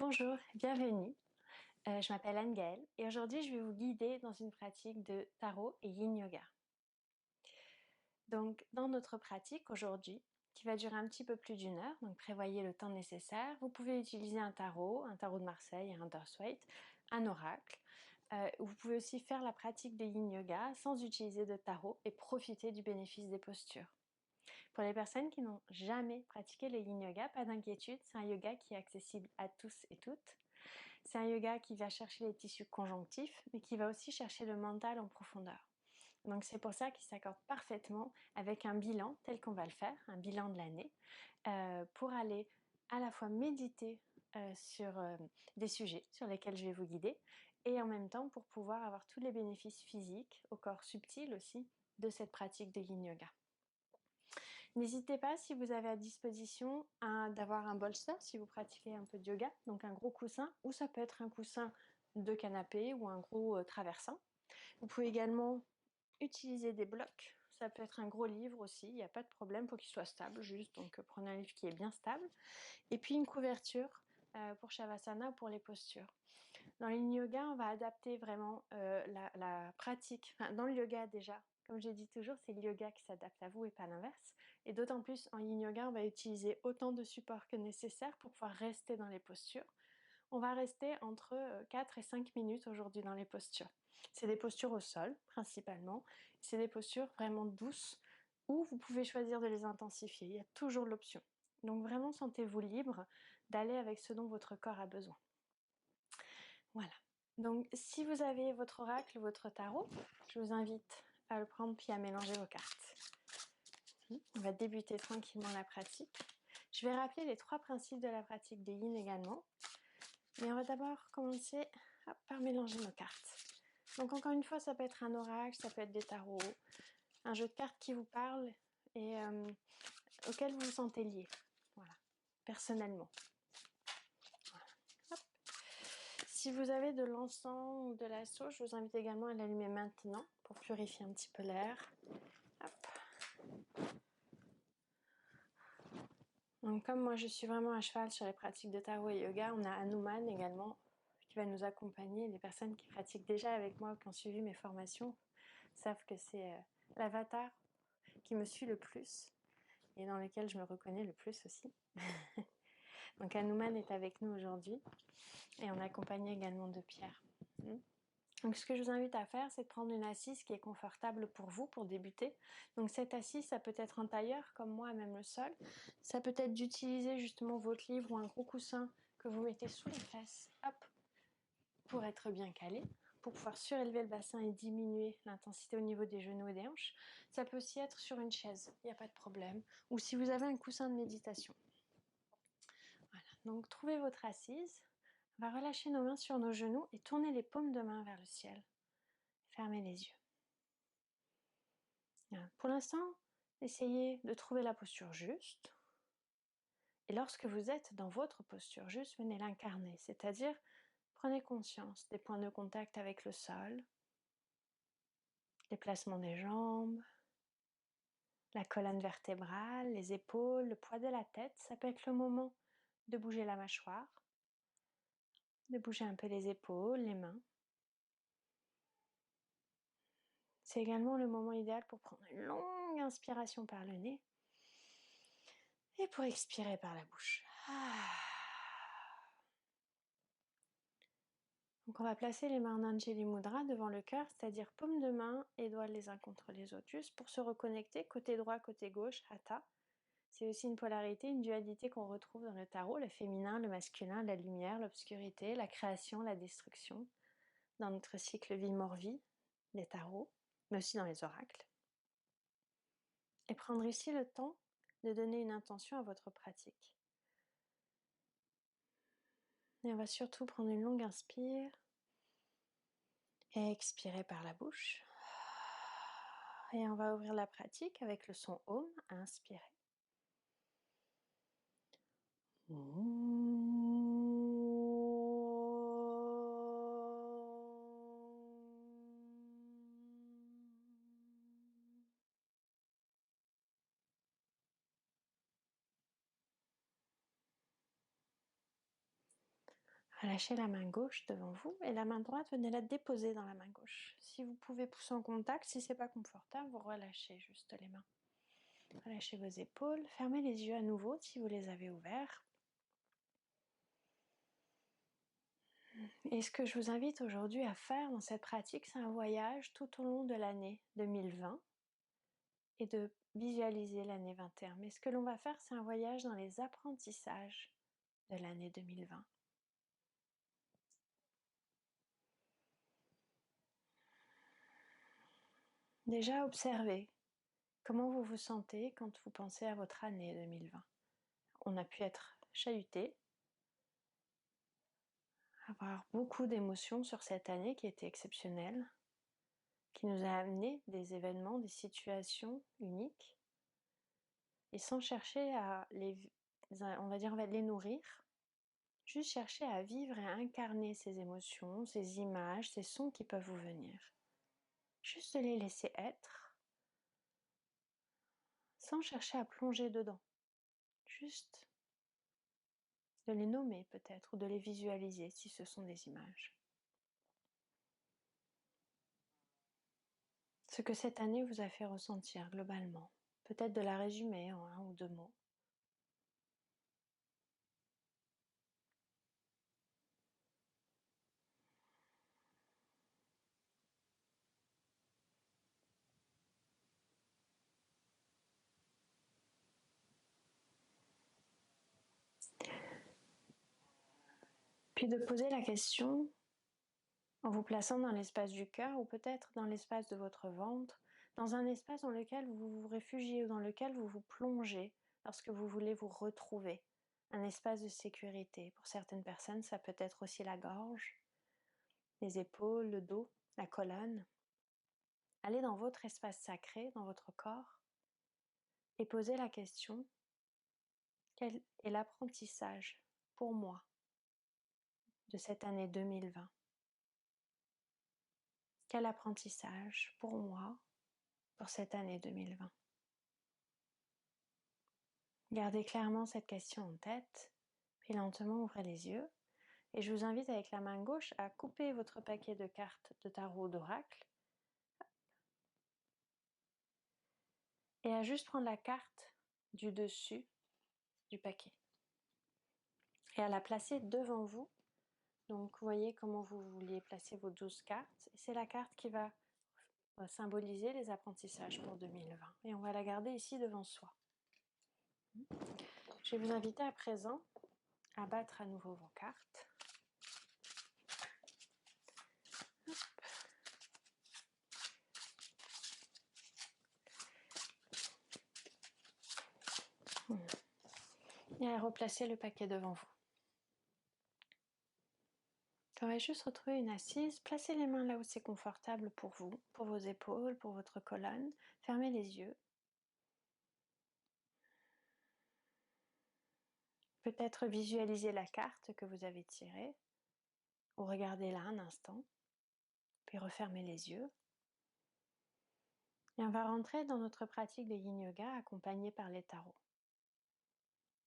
Bonjour, bienvenue. Je m'appelle Anne-Gaëlle et aujourd'hui je vais vous guider dans une pratique de tarot et yin yoga. Donc dans notre pratique aujourd'hui, qui va durer un petit peu plus d'une heure, donc prévoyez le temps nécessaire, vous pouvez utiliser un tarot de Marseille, un Rider-Waite, un oracle. Vous pouvez aussi faire la pratique de yin yoga sans utiliser de tarot et profiter du bénéfice des postures. Pour les personnes qui n'ont jamais pratiqué le yin yoga, pas d'inquiétude, c'est un yoga qui est accessible à tous et toutes. C'est un yoga qui va chercher les tissus conjonctifs, mais qui va aussi chercher le mental en profondeur. Donc c'est pour ça qu'il s'accorde parfaitement avec un bilan tel qu'on va le faire, un bilan de l'année, pour aller à la fois méditer sur des sujets sur lesquels je vais vous guider, et en même temps pour pouvoir avoir tous les bénéfices physiques, au corps subtil aussi, de cette pratique de yin yoga. N'hésitez pas, si vous avez à disposition, d'avoir un bolster si vous pratiquez un peu de yoga, donc un gros coussin, ou ça peut être un coussin de canapé ou un gros traversin. Vous pouvez également utiliser des blocs, ça peut être un gros livre aussi, il n'y a pas de problème pour qu'il soit stable, juste donc prenez un livre qui est bien stable. Et puis une couverture pour Shavasana ou pour les postures. Dans le yoga, on va adapter vraiment la pratique, enfin, dans le yoga déjà, comme je dis toujours, c'est le yoga qui s'adapte à vous et pas l'inverse. Et d'autant plus en yin yoga, on va utiliser autant de support que nécessaire pour pouvoir rester dans les postures. On va rester entre 4 et 5 minutes aujourd'hui dans les postures. C'est des postures au sol, principalement. C'est des postures vraiment douces où vous pouvez choisir de les intensifier. Il y a toujours l'option. Donc vraiment, sentez-vous libre d'aller avec ce dont votre corps a besoin. Voilà. Donc si vous avez votre oracle, votre tarot, je vous invite à le prendre puis à mélanger vos cartes. On va débuter tranquillement la pratique. Je vais rappeler les 3 principes de la pratique de yin également. Mais on va d'abord commencer par mélanger nos cartes. Donc encore une fois, ça peut être un oracle, ça peut être des tarots, un jeu de cartes qui vous parle et auquel vous vous sentez lié. Voilà, personnellement. Voilà. Hop. Si vous avez de l'encens ou de la sauge, je vous invite également à l'allumer maintenant pour purifier un petit peu l'air. Donc comme moi je suis vraiment à cheval sur les pratiques de tarot et yoga, on a Hanuman également qui va nous accompagner. Les personnes qui pratiquent déjà avec moi, qui ont suivi mes formations, savent que c'est l'avatar qui me suit le plus et dans lequel je me reconnais le plus aussi. Donc Hanuman est avec nous aujourd'hui et on est accompagné également de Pierre. Donc ce que je vous invite à faire, c'est de prendre une assise qui est confortable pour vous, pour débuter. Donc cette assise, ça peut être en tailleur, comme moi, même le sol. Ça peut être d'utiliser justement votre livre ou un gros coussin que vous mettez sous les fesses, hop, pour être bien calé, pour pouvoir surélever le bassin et diminuer l'intensité au niveau des genoux et des hanches. Ça peut aussi être sur une chaise, il n'y a pas de problème. Ou si vous avez un coussin de méditation. Voilà, donc trouvez votre assise. On va relâcher nos mains sur nos genoux et tourner les paumes de main vers le ciel. Fermez les yeux. Pour l'instant, essayez de trouver la posture juste. Et lorsque vous êtes dans votre posture juste, venez l'incarner, c'est-à-dire prenez conscience des points de contact avec le sol, les placements des jambes, la colonne vertébrale, les épaules, le poids de la tête. Ça peut être le moment de bouger la mâchoire, de bouger un peu les épaules, les mains. C'est également le moment idéal pour prendre une longue inspiration par le nez et pour expirer par la bouche. Donc on va placer les mains en Anjali Mudra devant le cœur, c'est-à-dire paume de main et doigts les uns contre les autres, juste pour se reconnecter, côté droit, côté gauche, Hatha. C'est aussi une polarité, une dualité qu'on retrouve dans le tarot, le féminin, le masculin, la lumière, l'obscurité, la création, la destruction, dans notre cycle vie-mort-vie, des tarots, mais aussi dans les oracles. Et prendre ici le temps de donner une intention à votre pratique. Et on va surtout prendre une longue inspire et expirer par la bouche. Et on va ouvrir la pratique avec le son Om à inspirer. Relâchez la main gauche devant vous et la main droite, venez la déposer dans la main gauche. Si vous pouvez pousser en contact, si c'est pas confortable, vous relâchez juste les mains. Relâchez vos épaules, fermez les yeux à nouveau si vous les avez ouverts. Et ce que je vous invite aujourd'hui à faire dans cette pratique, c'est un voyage tout au long de l'année 2020 et de visualiser l'année 21. Mais ce que l'on va faire, c'est un voyage dans les apprentissages de l'année 2020. Déjà, observez comment vous vous sentez quand vous pensez à votre année 2020. On a pu être chahuté, avoir beaucoup d'émotions sur cette année qui était exceptionnelle, qui nous a amené des événements, des situations uniques, et sans chercher à on va les nourrir, juste chercher à vivre et à incarner ces émotions, ces images, ces sons qui peuvent vous venir. Juste de les laisser être, sans chercher à plonger dedans. Juste de les nommer peut-être, ou de les visualiser si ce sont des images. Ce que cette année vous a fait ressentir globalement, peut-être de la résumer en 1 ou 2 mots. Puis de poser la question en vous plaçant dans l'espace du cœur ou peut-être dans l'espace de votre ventre, dans un espace dans lequel vous vous réfugiez ou dans lequel vous vous plongez lorsque vous voulez vous retrouver. Un espace de sécurité. Pour certaines personnes, ça peut être aussi la gorge, les épaules, le dos, la colonne. Allez dans votre espace sacré, dans votre corps, et posez la question: quel est l'apprentissage pour moi de cette année 2020 ? Quel apprentissage pour moi pour cette année 2020 ? Gardez clairement cette question en tête, puis lentement ouvrez les yeux. Et je vous invite avec la main gauche à couper votre paquet de cartes de tarot d'oracle et à juste prendre la carte du dessus du paquet et à la placer devant vous. Donc vous voyez comment vous vouliez placer vos 12 cartes. C'est la carte qui va symboliser les apprentissages pour 2020 et on va la garder ici devant soi. Je vais vous inviter à présent à battre à nouveau vos cartes. Et à replacer le paquet devant vous. On va juste retrouver une assise, placez les mains là où c'est confortable pour vous, pour vos épaules, pour votre colonne, fermez les yeux. Peut-être visualisez la carte que vous avez tirée, ou regardez-la un instant, puis refermez les yeux. Et on va rentrer dans notre pratique de Yin Yoga accompagnée par les tarots.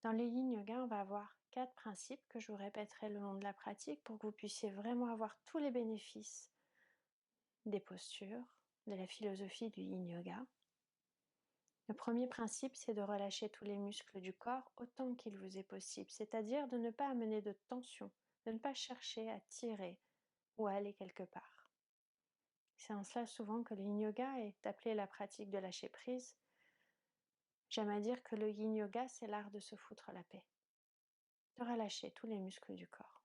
Dans le Yin Yoga, on va avoir 4 principes que je vous répéterai le long de la pratique pour que vous puissiez vraiment avoir tous les bénéfices des postures, de la philosophie du Yin Yoga. Le premier principe, c'est de relâcher tous les muscles du corps autant qu'il vous est possible, c'est-à-dire de ne pas amener de tension, de ne pas chercher à tirer ou à aller quelque part. C'est en cela souvent que le Yin Yoga est appelé la pratique de lâcher prise. J'aime à dire que le Yin Yoga, c'est l'art de se foutre la paix, de relâcher tous les muscles du corps.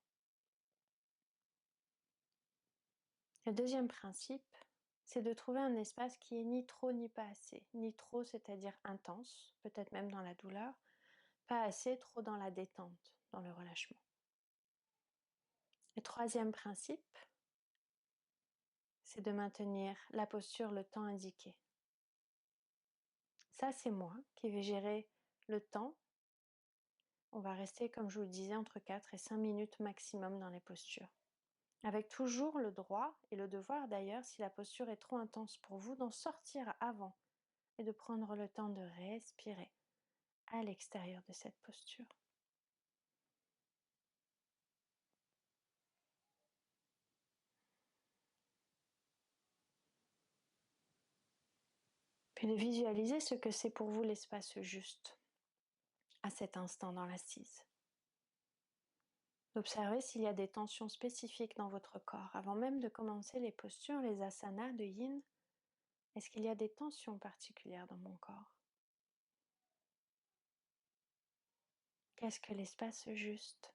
Le deuxième principe, c'est de trouver un espace qui est ni trop ni pas assez. Ni trop, c'est-à-dire intense, peut-être même dans la douleur, pas assez, trop dans la détente, dans le relâchement. Le troisième principe, c'est de maintenir la posture le temps indiqué. Ça, c'est moi qui vais gérer le temps. On va rester, comme je vous le disais, entre 4 et 5 minutes maximum dans les postures. Avec toujours le droit et le devoir d'ailleurs, si la posture est trop intense pour vous, d'en sortir avant et de prendre le temps de respirer à l'extérieur de cette posture. Puis de visualiser ce que c'est pour vous l'espace juste à cet instant dans l'assise. D'observer s'il y a des tensions spécifiques dans votre corps. Avant même de commencer les postures, les asanas de yin, est-ce qu'il y a des tensions particulières dans mon corps? Qu'est-ce que l'espace juste?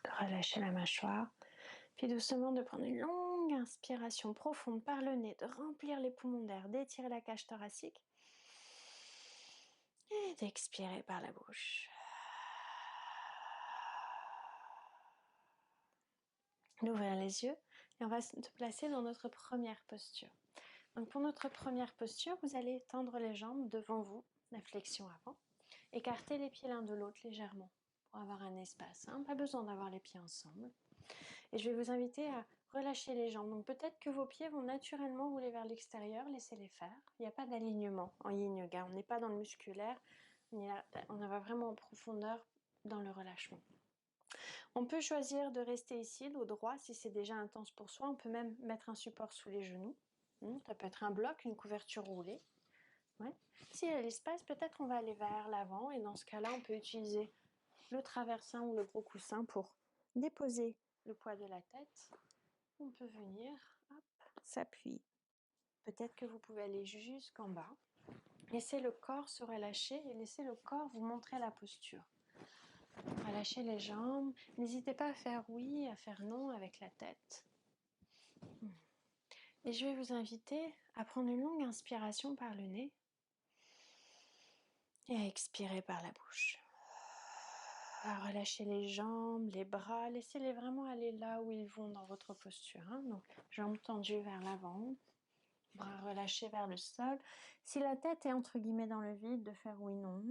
De relâcher la mâchoire, puis doucement de prendre une longue inspiration profonde par le nez, de remplir les poumons d'air, d'étirer la cage thoracique et d'expirer par la bouche. D'ouvrir les yeux et on va se placer dans notre première posture. Donc pour notre première posture, vous allez tendre les jambes devant vous, la flexion avant, écarter les pieds l'un de l'autre légèrement pour avoir un espace. Pas besoin d'avoir les pieds ensemble. Et je vais vous inviter à relâcher les jambes. Donc peut-être que vos pieds vont naturellement rouler vers l'extérieur, laissez-les faire. Il n'y a pas d'alignement en yin yoga, on n'est pas dans le musculaire, on va vraiment en profondeur dans le relâchement. On peut choisir de rester ici, dos droit, si c'est déjà intense pour soi. On peut même mettre un support sous les genoux. Ça peut être un bloc, une couverture roulée. Ouais. S'il y a l'espace, peut-être on va aller vers l'avant et dans ce cas-là, on peut utiliser le traversin ou le gros coussin pour déposer le poids de la tête. On peut venir, s'appuyer. Peut-être que vous pouvez aller jusqu'en bas. Laissez le corps se relâcher et laissez le corps vous montrer la posture. Relâchez les jambes. N'hésitez pas à faire oui, à faire non avec la tête. Et je vais vous inviter à prendre une longue inspiration par le nez et à expirer par la bouche. À relâcher les jambes, les bras, laissez-les vraiment aller là où ils vont dans votre posture. Donc, jambes tendues vers l'avant, bras relâchés vers le sol. Si la tête est entre guillemets dans le vide, de faire oui, non.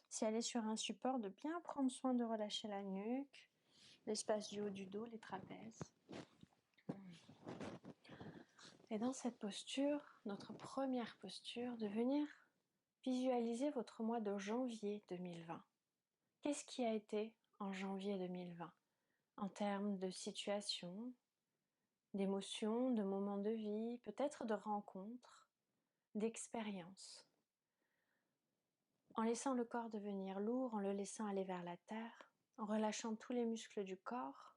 Si elle est sur un support, de bien prendre soin de relâcher la nuque, l'espace du haut du dos, les trapèzes. Et dans cette posture, notre première posture, de venir visualiser votre mois de janvier 2020. Qu'est-ce qui a été en janvier 2020 en termes de situation, d'émotions, de moments de vie, peut-être de rencontres, d'expériences. En laissant le corps devenir lourd, en le laissant aller vers la terre, en relâchant tous les muscles du corps,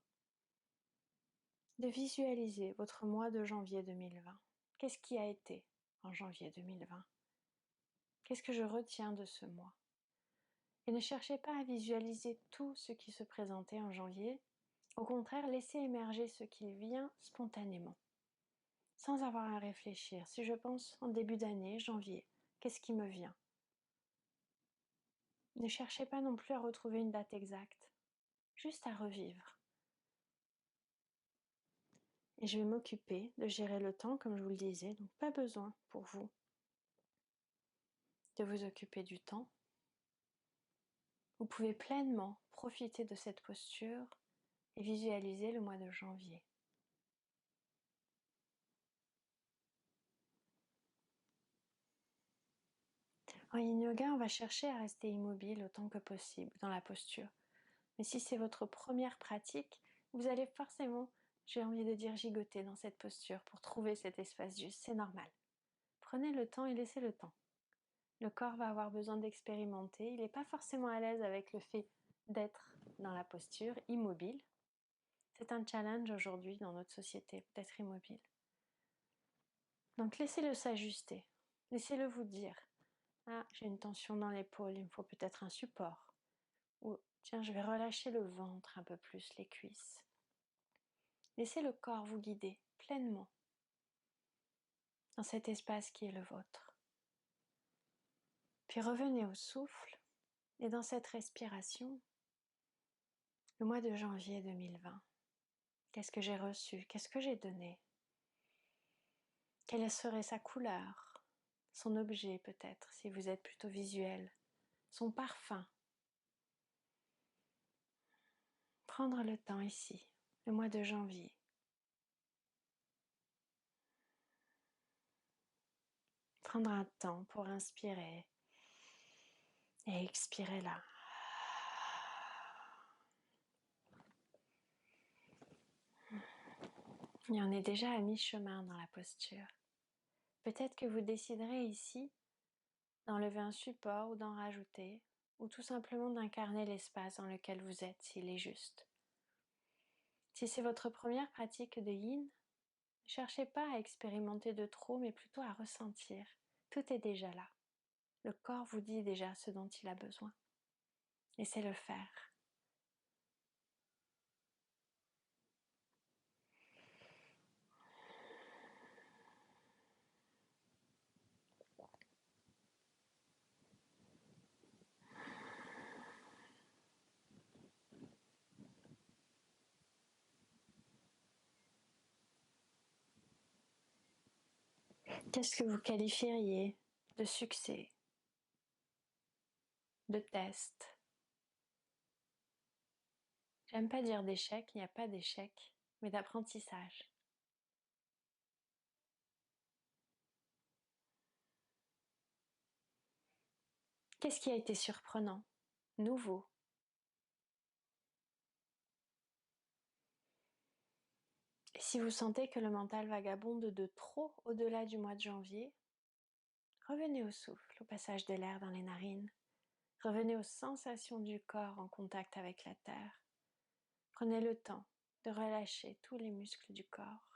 de visualiser votre mois de janvier 2020. Qu'est-ce qui a été en janvier 2020 ? Qu'est-ce que je retiens de ce mois ? Et ne cherchez pas à visualiser tout ce qui se présentait en janvier. Au contraire, laissez émerger ce qui vient spontanément, sans avoir à réfléchir. Si je pense en début d'année, janvier, qu'est-ce qui me vient ? Ne cherchez pas non plus à retrouver une date exacte, juste à revivre. Et je vais m'occuper de gérer le temps, comme je vous le disais, donc pas besoin pour vous de vous occuper du temps. Vous pouvez pleinement profiter de cette posture et visualiser le mois de janvier. En yin yoga, on va chercher à rester immobile autant que possible dans la posture. Mais si c'est votre première pratique, vous allez forcément, j'ai envie de dire, gigoter dans cette posture pour trouver cet espace juste. C'est normal. Prenez le temps et laissez le temps. Le corps va avoir besoin d'expérimenter. Il n'est pas forcément à l'aise avec le fait d'être dans la posture immobile. C'est un challenge aujourd'hui dans notre société d'être immobile. Donc laissez-le s'ajuster. Laissez-le vous dire. J'ai une tension dans l'épaule, il me faut peut-être un support. Ou tiens, je vais relâcher le ventre un peu plus, les cuisses. Laissez le corps vous guider pleinement dans cet espace qui est le vôtre. Puis revenez au souffle et dans cette respiration, le mois de janvier 2020. Qu'est-ce que j'ai reçu ? Qu'est-ce que j'ai donné ? Quelle serait sa couleur ? son objet peut-être, si vous êtes plutôt visuel, son parfum. Prendre le temps ici, le mois de janvier. Prendre un temps pour inspirer et expirer là. Et on est déjà à mi-chemin dans la posture. Peut-être que vous déciderez ici d'enlever un support ou d'en rajouter, ou tout simplement d'incarner l'espace dans lequel vous êtes s'il est juste. Si c'est votre première pratique de yin, ne cherchez pas à expérimenter de trop, mais plutôt à ressentir. Tout est déjà là. Le corps vous dit déjà ce dont il a besoin. Laissez-le faire. Qu'est-ce que vous qualifieriez de succès, de test? J'aime pas dire d'échec, il n'y a pas d'échec, mais d'apprentissage. Qu'est-ce qui a été surprenant, nouveau? Et si vous sentez que le mental vagabonde de trop au-delà du mois de janvier, revenez au souffle, au passage de l'air dans les narines. Revenez aux sensations du corps en contact avec la terre. Prenez le temps de relâcher tous les muscles du corps.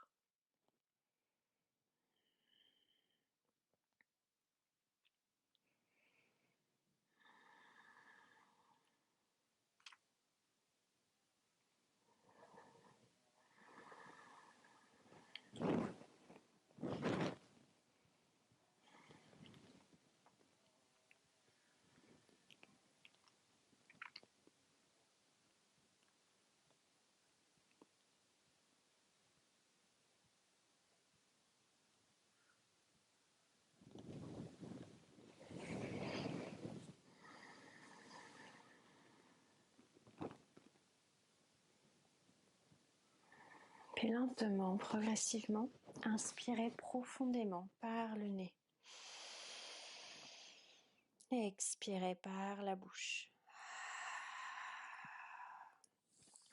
Puis lentement, progressivement, inspirez profondément par le nez. Et expirez par la bouche.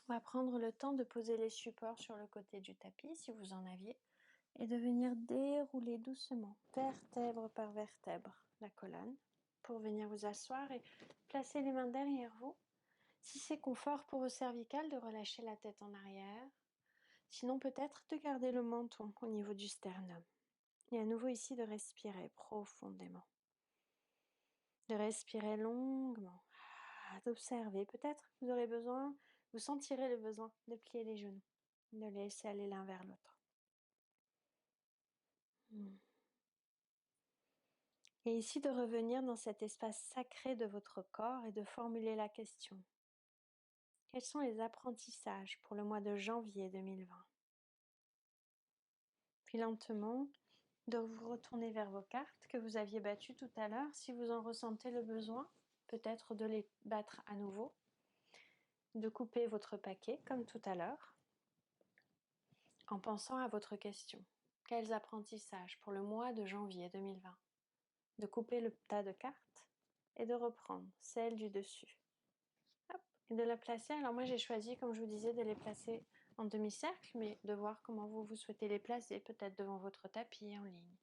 On va prendre le temps de poser les supports sur le côté du tapis, si vous en aviez, et de venir dérouler doucement, vertèbre par vertèbre, la colonne, pour venir vous asseoir et placer les mains derrière vous. Si c'est confort pour vos cervicales, de relâcher la tête en arrière. Sinon, peut-être de garder le menton au niveau du sternum. Et à nouveau ici, de respirer profondément. De respirer longuement. D'observer. Peut-être que vous aurez besoin, vous sentirez le besoin de plier les genoux. De les laisser aller l'un vers l'autre. Et ici, de revenir dans cet espace sacré de votre corps et de formuler la question. Quels sont les apprentissages pour le mois de janvier 2020 ? Puis lentement, de vous retourner vers vos cartes que vous aviez battues tout à l'heure, si vous en ressentez le besoin, peut-être de les battre à nouveau, de couper votre paquet comme tout à l'heure, en pensant à votre question. Quels apprentissages pour le mois de janvier 2020 ? De couper le tas de cartes et de reprendre celle du dessus. Hop, et de la placer. Alors moi j'ai choisi, comme je vous disais, de les placer en demi-cercle, mais de voir comment vous souhaitez les placer, peut-être devant votre tapis en ligne.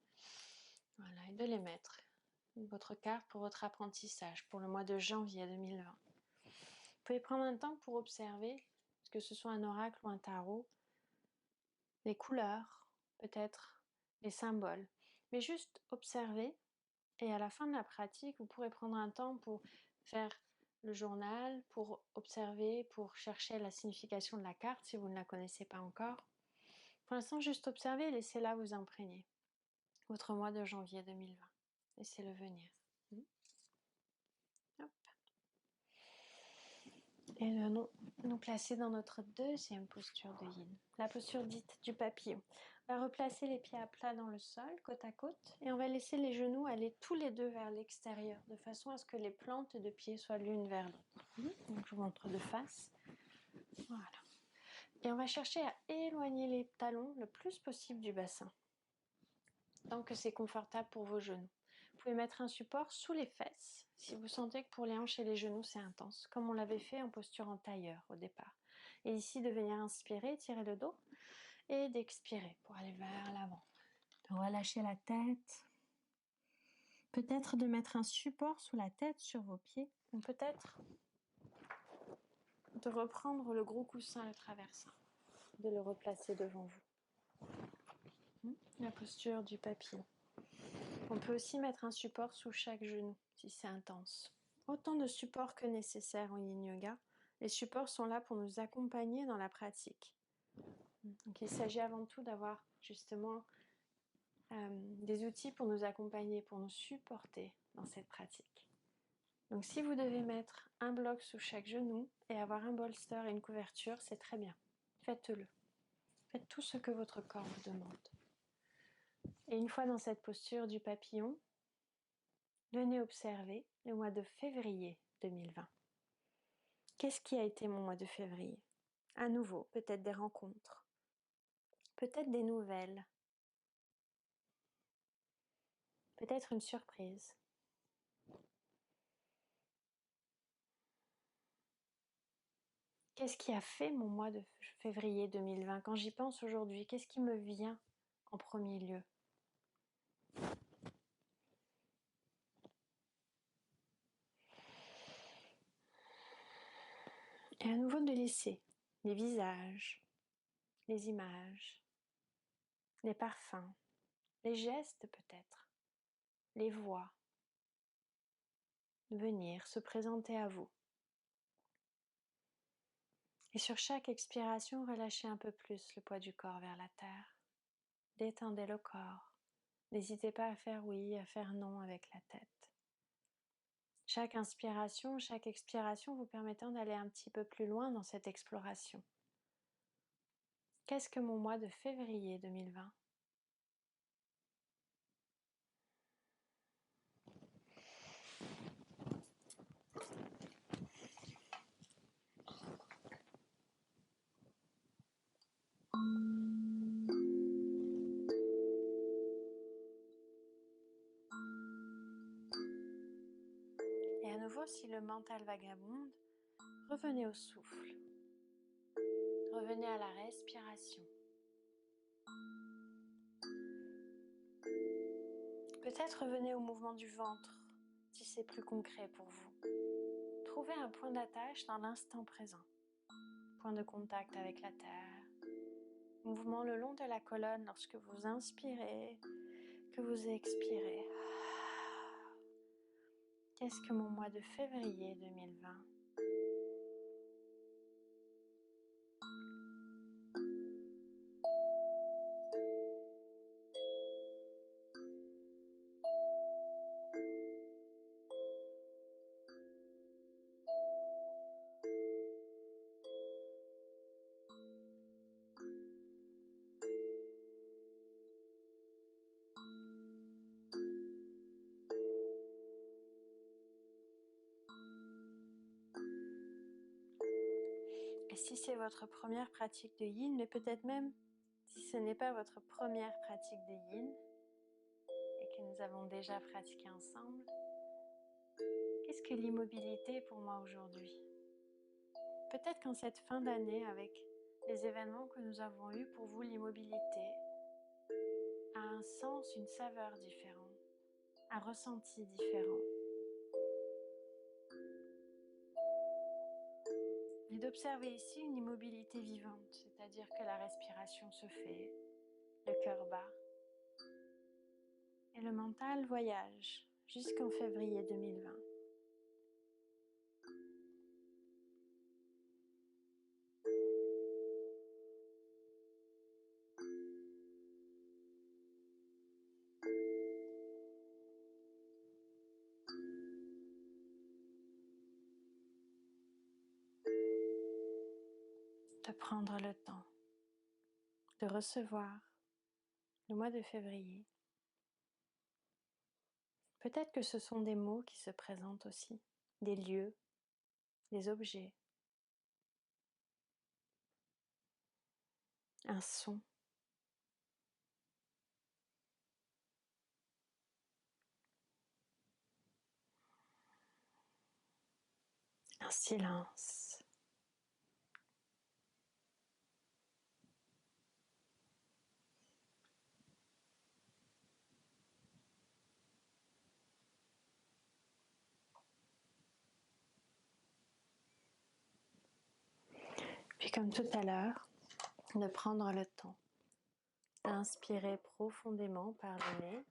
Voilà, et de les mettre. Votre carte pour votre apprentissage pour le mois de janvier 2020. Vous pouvez prendre un temps pour observer, que ce soit un oracle ou un tarot, les couleurs, peut-être les symboles, mais juste observer. Et à la fin de la pratique, vous pourrez prendre un temps pour faire le journal, pour observer, pour chercher la signification de la carte si vous ne la connaissez pas encore. Pour l'instant, juste observer et laissez-la vous imprégner. Votre mois de janvier 2020. Laissez-le venir. Hop. Et nous placer dans notre deuxième posture de yin, la posture dite du papillon. On va replacer les pieds à plat dans le sol, côte à côte, et on va laisser les genoux aller tous les deux vers l'extérieur, de façon à ce que les plantes de pieds soient l'une vers l'autre. Donc je vous montre de face. Voilà. Et on va chercher à éloigner les talons le plus possible du bassin, tant que c'est confortable pour vos genoux. Vous pouvez mettre un support sous les fesses, si vous sentez que pour les hanches et les genoux c'est intense, comme on l'avait fait en posture en tailleur au départ. Et ici, de venir inspirer, tirer le dos, et d'expirer pour aller vers l'avant. Relâchez la tête. Peut-être de mettre un support sous la tête sur vos pieds, ou peut-être de reprendre le gros coussin, le traversin, de le replacer devant vous. La posture du papillon. On peut aussi mettre un support sous chaque genou, si c'est intense. Autant de supports que nécessaire en yin yoga. Les supports sont là pour nous accompagner dans la pratique. Donc il s'agit avant tout d'avoir justement des outils pour nous accompagner, pour nous supporter dans cette pratique. Donc si vous devez mettre un bloc sous chaque genou et avoir un bolster et une couverture, c'est très bien. Faites-le. Faites tout ce que votre corps vous demande. Et une fois dans cette posture du papillon, venez observer le mois de février 2020. Qu'est-ce qui a été mon mois de février? À nouveau, peut-être des rencontres, peut-être des nouvelles, peut-être une surprise. Qu'est-ce qui a fait mon mois de février 2020? Quand j'y pense aujourd'hui, qu'est-ce qui me vient en premier lieu? Et à nouveau de laisser les visages, les images, les parfums, les gestes peut-être, les voix, venir se présenter à vous. Et sur chaque expiration, relâchez un peu plus le poids du corps vers la terre. Détendez le corps. N'hésitez pas à faire oui, à faire non avec la tête. Chaque inspiration, chaque expiration vous permettant d'aller un petit peu plus loin dans cette exploration. Qu'est-ce que mon mois de février 2020? Et à nouveau, si le mental vagabonde, revenez au souffle. Revenez à la respiration. Peut-être revenez au mouvement du ventre, si c'est plus concret pour vous. Trouvez un point d'attache dans l'instant présent. Point de contact avec la terre. Mouvement le long de la colonne lorsque vous inspirez, que vous expirez. Qu'est-ce que mon mois de février 2020? Et si c'est votre première pratique de yin, mais peut-être même si ce n'est pas votre première pratique de yin et que nous avons déjà pratiqué ensemble, qu'est-ce que l'immobilité pour moi aujourd'hui? Peut-être qu'en cette fin d'année, avec les événements que nous avons eus, pour vous, l'immobilité a un sens, une saveur différente, un ressenti différent. Et d'observer ici une immobilité vivante, c'est-à-dire que la respiration se fait, le cœur bat, et le mental voyage jusqu'en février 2020. De prendre le temps de recevoir le mois de février. Peut-être que ce sont des mots qui se présentent aussi, des lieux, des objets, un son. Un silence. Puis comme tout à l'heure, de prendre le temps d'inspirer profondément par le nez,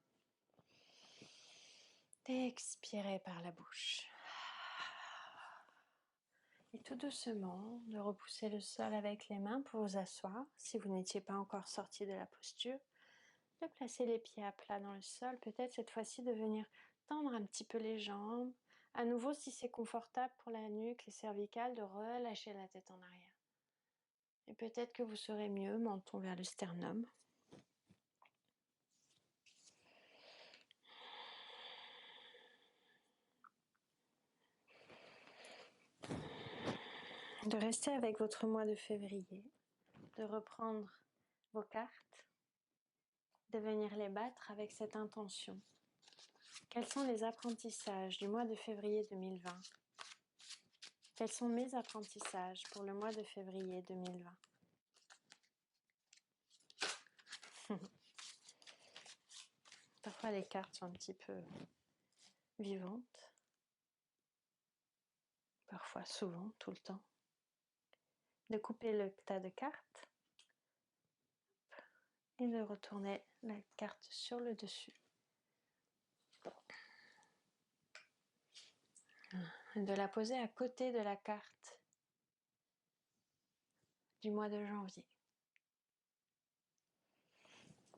d'expirer par la bouche. Et tout doucement, de repousser le sol avec les mains pour vous asseoir, si vous n'étiez pas encore sorti de la posture, de placer les pieds à plat dans le sol, peut-être cette fois-ci de venir tendre un petit peu les jambes. À nouveau, si c'est confortable pour la nuque, les cervicales, de relâcher la tête en arrière. Et peut-être que vous serez mieux, menton vers le sternum. De rester avec votre mois de février, de reprendre vos cartes, de venir les battre avec cette intention. Quels sont les apprentissages du mois de février 2020 ? Quels sont mes apprentissages pour le mois de février 2020 ? Parfois les cartes sont un petit peu vivantes. Parfois, souvent, tout le temps. De couper le tas de cartes et de retourner la carte sur le dessus. De la poser à côté de la carte du mois de janvier.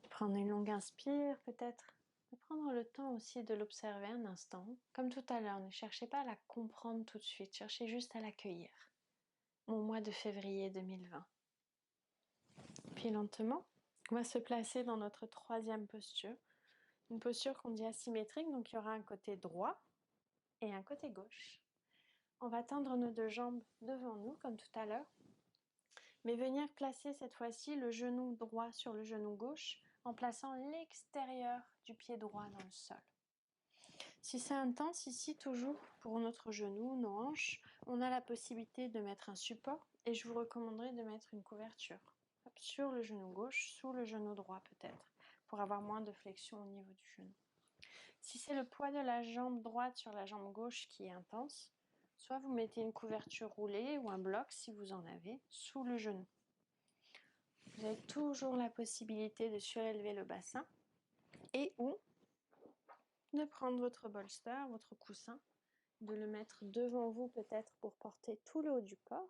Prendre une longue inspire peut-être. De prendre le temps aussi de l'observer un instant. Comme tout à l'heure, ne cherchez pas à la comprendre tout de suite, cherchez juste à l'accueillir. Mon mois de février 2020. Puis lentement, on va se placer dans notre troisième posture. Une posture qu'on dit asymétrique, donc il y aura un côté droit et un côté gauche. On va tendre nos deux jambes devant nous, comme tout à l'heure, mais venir placer cette fois-ci le genou droit sur le genou gauche en plaçant l'extérieur du pied droit dans le sol. Si c'est intense ici, toujours pour notre genou, nos hanches, on a la possibilité de mettre un support et je vous recommanderais de mettre une couverture sur le genou gauche, sous le genou droit peut-être, pour avoir moins de flexion au niveau du genou. Si c'est le poids de la jambe droite sur la jambe gauche qui est intense, soit vous mettez une couverture roulée ou un bloc si vous en avez, sous le genou. Vous avez toujours la possibilité de surélever le bassin et ou de prendre votre bolster, votre coussin, de le mettre devant vous peut-être pour porter tout le haut du corps,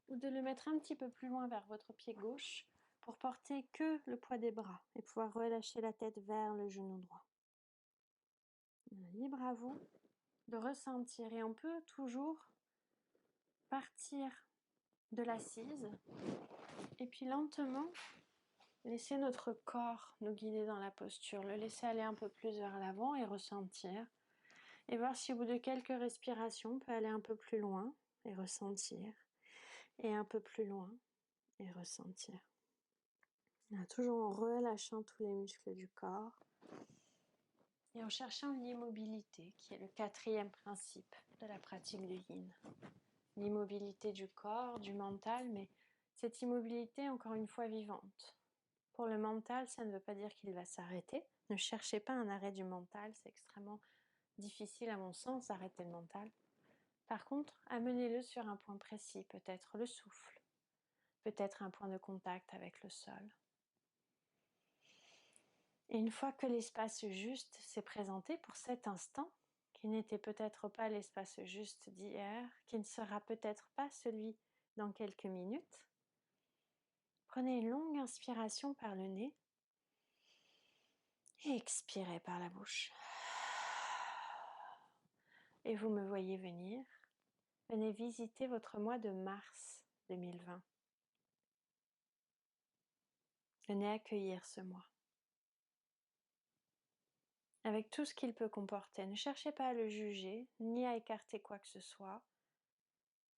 ou de le mettre un petit peu plus loin vers votre pied gauche pour porter que le poids des bras et pouvoir relâcher la tête vers le genou droit. Libre à vous de ressentir et on peut toujours partir de l'assise et puis lentement laisser notre corps nous guider dans la posture, le laisser aller un peu plus vers l'avant et ressentir et voir si au bout de quelques respirations on peut aller un peu plus loin et ressentir et un peu plus loin et ressentir. Toujours en relâchant tous les muscles du corps et en cherchant l'immobilité qui est le quatrième principe de la pratique du yin. L'immobilité du corps, du mental, mais cette immobilité encore une fois vivante. Pour le mental, ça ne veut pas dire qu'il va s'arrêter. Ne cherchez pas un arrêt du mental, c'est extrêmement difficile à mon sens d'arrêter le mental. Par contre, amenez-le sur un point précis, peut-être le souffle, peut-être un point de contact avec le sol. Et une fois que l'espace juste s'est présenté pour cet instant, qui n'était peut-être pas l'espace juste d'hier, qui ne sera peut-être pas celui dans quelques minutes, prenez une longue inspiration par le nez et expirez par la bouche. Et vous me voyez venir, venez visiter votre mois de mars 2020. Venez accueillir ce mois. Avec tout ce qu'il peut comporter. Ne cherchez pas à le juger, ni à écarter quoi que ce soit.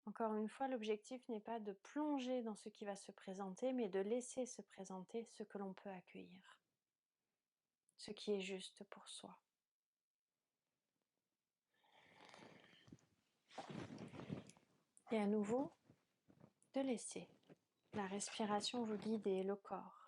Encore une fois, l'objectif n'est pas de plonger dans ce qui va se présenter, mais de laisser se présenter ce que l'on peut accueillir. Ce qui est juste pour soi. Et à nouveau, de laisser la respiration vous guider, le corps.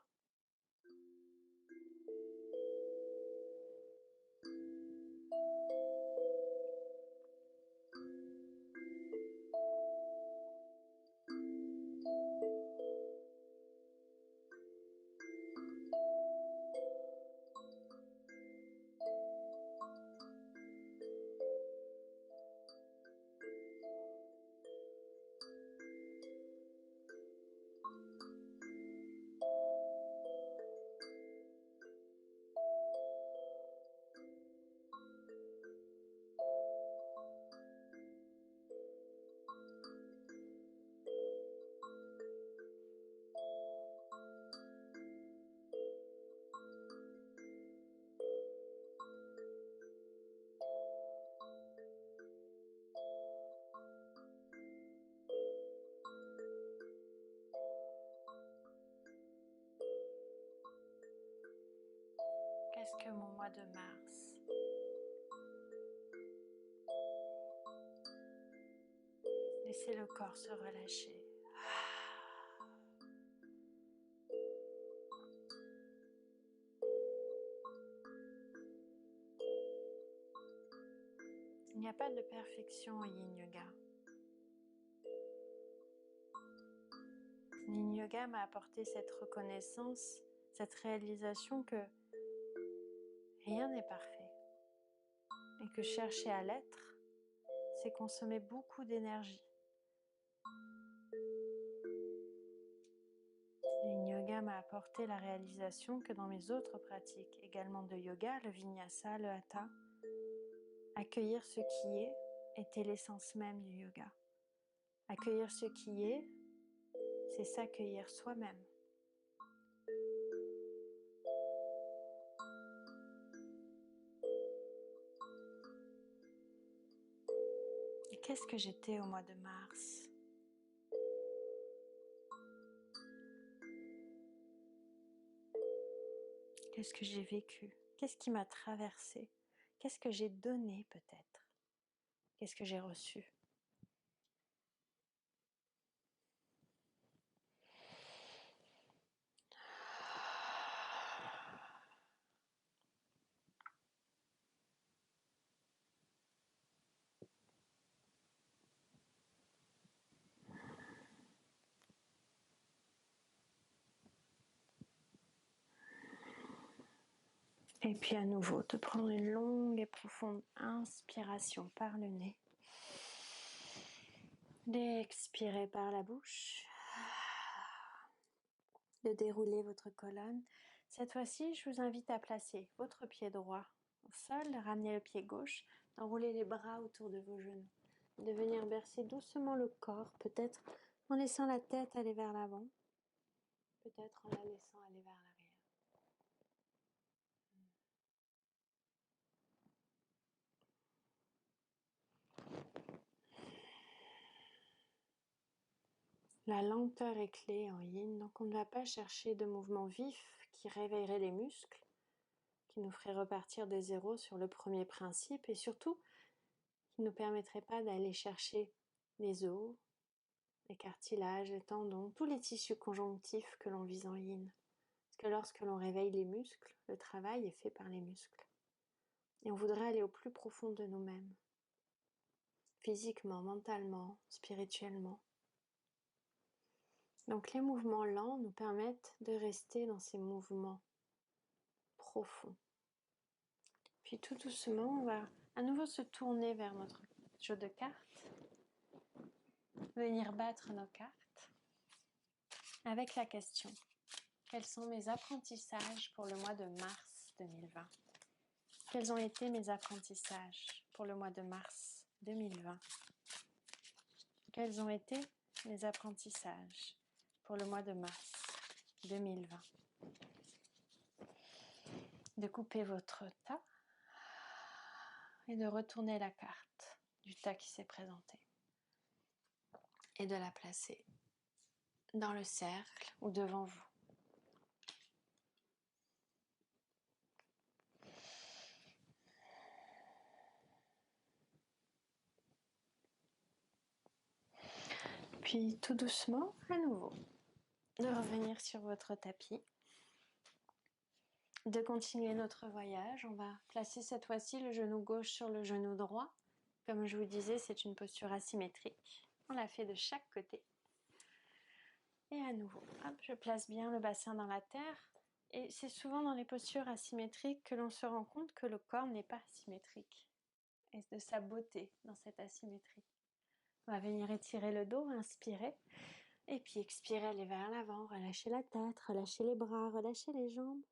Qu'est-ce que mon mois de mars? Laissez le corps se relâcher. Il n'y a pas de perfection au Yin Yoga. Yin Yoga m'a apporté cette reconnaissance, cette réalisation que rien n'est parfait et que chercher à l'être, c'est consommer beaucoup d'énergie. Yin Yoga m'a apporté la réalisation que dans mes autres pratiques, également de yoga, le Vinyasa, le Hatha, accueillir ce qui est était l'essence même du yoga. Accueillir ce qui est, c'est s'accueillir soi-même. Et qu'est-ce que j'étais au mois de mars? Qu'est-ce que j'ai vécu? Qu'est-ce qui m'a traversé? Qu'est-ce que j'ai donné peut-être? Qu'est-ce que j'ai reçu? Et puis à nouveau, de prendre une longue et profonde inspiration par le nez. D'expirer par la bouche. De dérouler votre colonne. Cette fois-ci, je vous invite à placer votre pied droit au sol, de ramener le pied gauche, d'enrouler les bras autour de vos genoux. De venir bercer doucement le corps, peut-être en laissant la tête aller vers l'avant, peut-être en la laissant aller vers l'arrière. La lenteur est clé en yin, donc on ne va pas chercher de mouvements vifs qui réveilleraient les muscles, qui nous feraient repartir de zéro sur le premier principe et surtout qui ne nous permettraient pas d'aller chercher les os, les cartilages, les tendons, tous les tissus conjonctifs que l'on vise en yin. Parce que lorsque l'on réveille les muscles, le travail est fait par les muscles. Et on voudrait aller au plus profond de nous-mêmes, physiquement, mentalement, spirituellement. Donc les mouvements lents nous permettent de rester dans ces mouvements profonds. Puis tout doucement, on va à nouveau se tourner vers notre jeu de cartes, venir battre nos cartes avec la question: quels sont mes apprentissages pour le mois de mars 2020? Quels ont été mes apprentissages pour le mois de mars 2020? Quels ont été mes apprentissages pour le mois de mars 2020? de couper votre tas et de retourner la carte du tas qui s'est présenté et de la placer dans le cercle ou devant vous. Puis tout doucement, à nouveau, de revenir sur votre tapis, de continuer notre voyage. On va placer cette fois-ci le genou gauche sur le genou droit. Comme je vous disais, c'est une posture asymétrique. On la fait de chaque côté. Et à nouveau, hop, je place bien le bassin dans la terre. Et c'est souvent dans les postures asymétriques que l'on se rend compte que le corps n'est pas symétrique. Et de sa beauté dans cette asymétrie. On va venir étirer le dos, inspirer. Et puis expirer, aller vers l'avant, relâcher la tête, relâcher les bras, relâcher les jambes.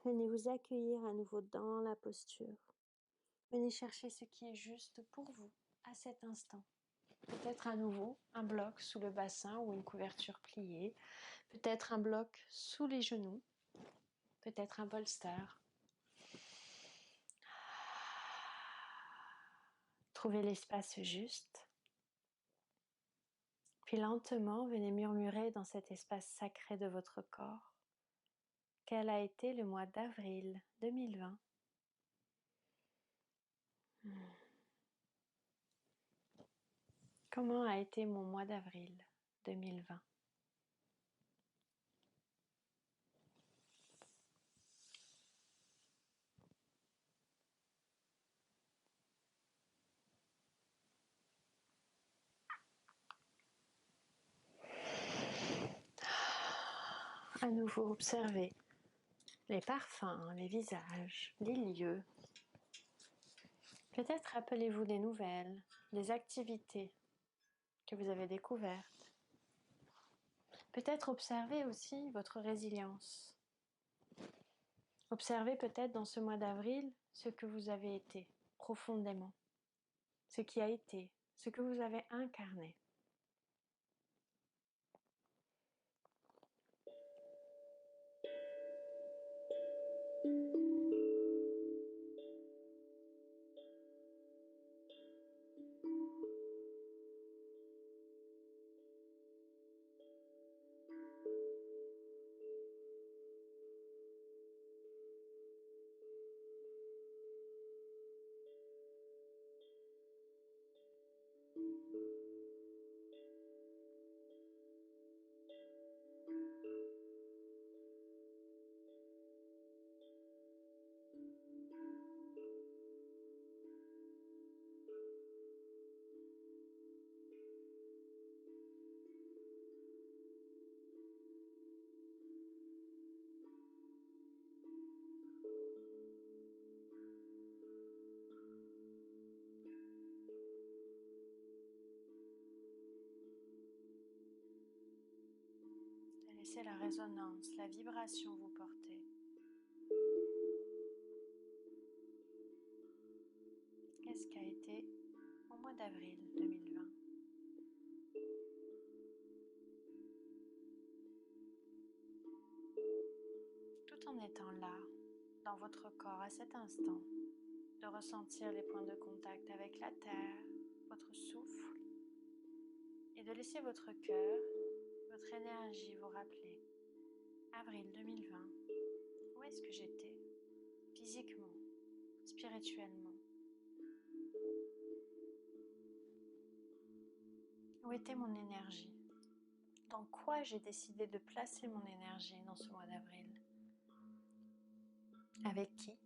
Venez vous accueillir à nouveau dans la posture. Venez chercher ce qui est juste pour vous à cet instant. Peut-être à nouveau un bloc sous le bassin ou une couverture pliée. Peut-être un bloc sous les genoux. Peut-être un bolster. Trouvez l'espace juste. Puis lentement, venez murmurer dans cet espace sacré de votre corps. Quel a été le mois d'avril 2020 ? Comment a été mon mois d'avril 2020 ? À nouveau, observez les parfums, les visages, les lieux. Peut-être rappelez-vous des nouvelles, des activités que vous avez découvertes. Peut-être observez aussi votre résilience. Observez peut-être dans ce mois d'avril ce que vous avez été profondément, ce qui a été, ce que vous avez incarné. Laissez la résonance, la vibration vous porter. Qu'est-ce qu'a été au mois d'avril 2020 ? Tout en étant là, dans votre corps à cet instant, de ressentir les points de contact avec la terre, votre souffle, et de laisser votre cœur, votre énergie vous rappeler. Avril 2020, où est-ce que j'étais ? Physiquement, spirituellement. Où était mon énergie ? Dans quoi j'ai décidé de placer mon énergie dans ce mois d'avril ? Avec qui ?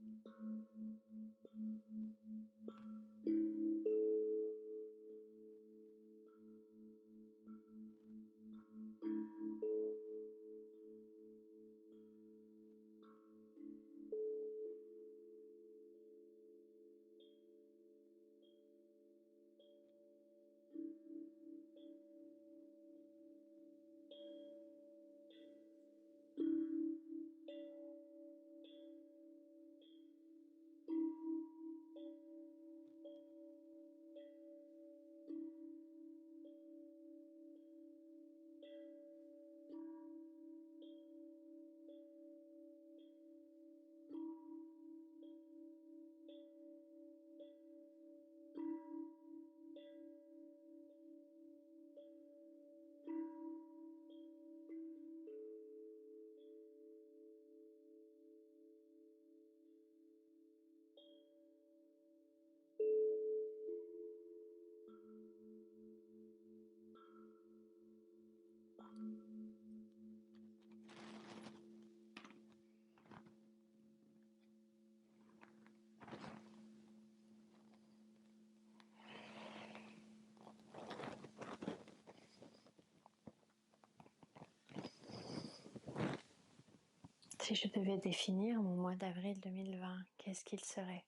Si je devais définir mon mois d'avril 2020, qu'est-ce qu'il serait?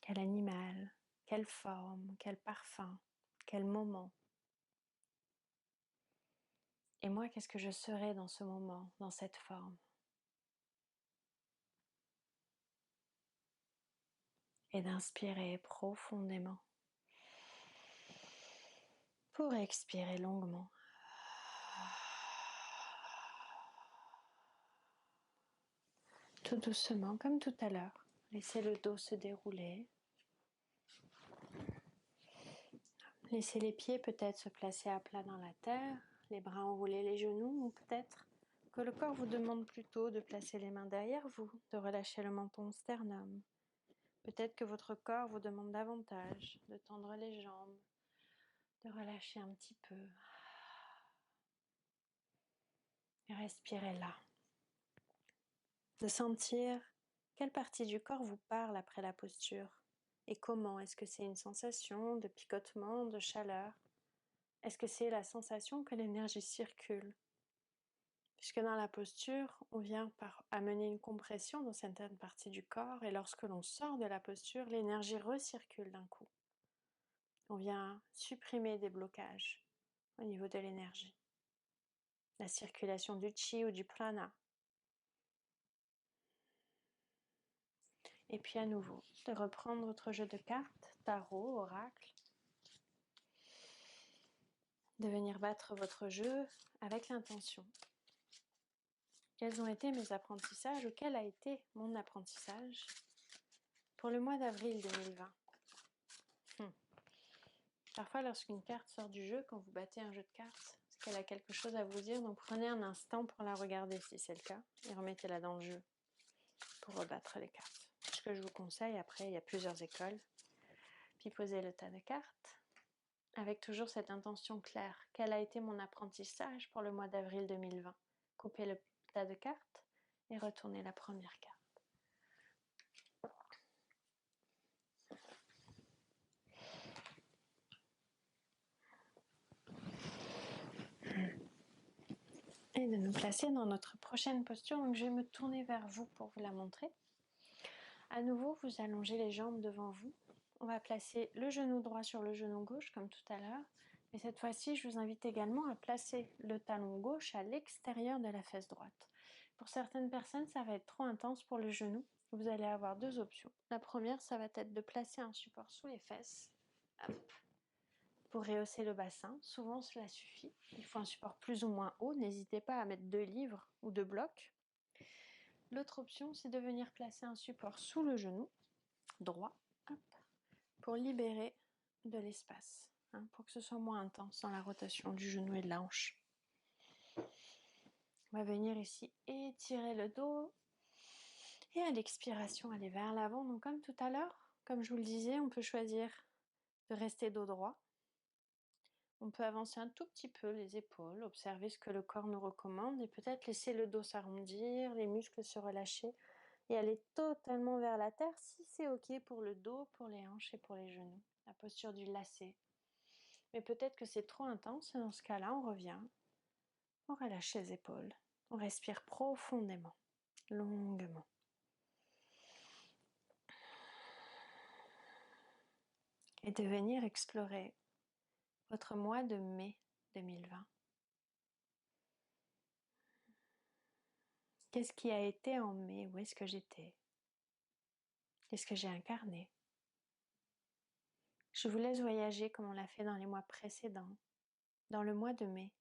Quel animal? Quelle forme? Quel parfum? Quel moment? Et moi, qu'est-ce que je serais dans ce moment, dans cette forme? Et d'inspirer profondément pour expirer longuement. Tout doucement, comme tout à l'heure. Laissez le dos se dérouler. Laissez les pieds peut-être se placer à plat dans la terre, les bras enrouler les genoux, ou peut-être que le corps vous demande plutôt de placer les mains derrière vous, de relâcher le menton au sternum. Peut-être que votre corps vous demande davantage de tendre les jambes, de relâcher un petit peu. Et respirez là. De sentir quelle partie du corps vous parle après la posture. Et comment? Est-ce que c'est une sensation de picotement, de chaleur? Est-ce que c'est la sensation que l'énergie circule? Puisque dans la posture, on vient par amener une compression dans certaines parties du corps et lorsque l'on sort de la posture, l'énergie recircule d'un coup. On vient supprimer des blocages au niveau de l'énergie. La circulation du chi ou du prana. Et puis à nouveau, de reprendre votre jeu de cartes, tarot, oracle, de venir battre votre jeu avec l'intention. Quels ont été mes apprentissages ou quel a été mon apprentissage pour le mois d'avril 2020? Parfois, lorsqu'une carte sort du jeu, quand vous battez un jeu de cartes, c'est qu'elle a quelque chose à vous dire, donc prenez un instant pour la regarder si c'est le cas, et remettez-la dans le jeu pour rebattre les cartes. Ce que je vous conseille, après, il y a plusieurs écoles, puis posez le tas de cartes, avec toujours cette intention claire. Quel a été mon apprentissage pour le mois d'avril 2020? Coupez le tas de cartes et retournez la première carte. Et de nous placer dans notre prochaine posture. Donc je vais me tourner vers vous pour vous la montrer. À nouveau, vous allongez les jambes devant vous. On va placer le genou droit sur le genou gauche comme tout à l'heure. Mais cette fois-ci, je vous invite également à placer le talon gauche à l'extérieur de la fesse droite. Pour certaines personnes, ça va être trop intense pour le genou. Vous allez avoir deux options. La première, ça va être de placer un support sous les fesses. Hop. Pour rehausser le bassin, souvent cela suffit. Il faut un support plus ou moins haut. N'hésitez pas à mettre 2 livres ou 2 blocs. L'autre option, c'est de venir placer un support sous le genou droit, hop, pour libérer de l'espace, pour que ce soit moins intense dans la rotation du genou et de la hanche. On va venir ici étirer le dos et à l'expiration aller vers l'avant. Donc comme tout à l'heure, comme je vous le disais, on peut choisir de rester dos droit. On peut avancer un tout petit peu les épaules, observer ce que le corps nous recommande et peut-être laisser le dos s'arrondir, les muscles se relâcher et aller totalement vers la terre si c'est ok pour le dos, pour les hanches et pour les genoux. La posture du lacet. Mais peut-être que c'est trop intense et dans ce cas-là, on revient, on relâche les épaules, on respire profondément, longuement. Et de venir explorer votre mois de mai 2020. Qu'est-ce qui a été en mai? Où est-ce que j'étais? Qu'est-ce que j'ai incarné? Je vous laisse voyager comme on l'a fait dans les mois précédents, dans le mois de mai.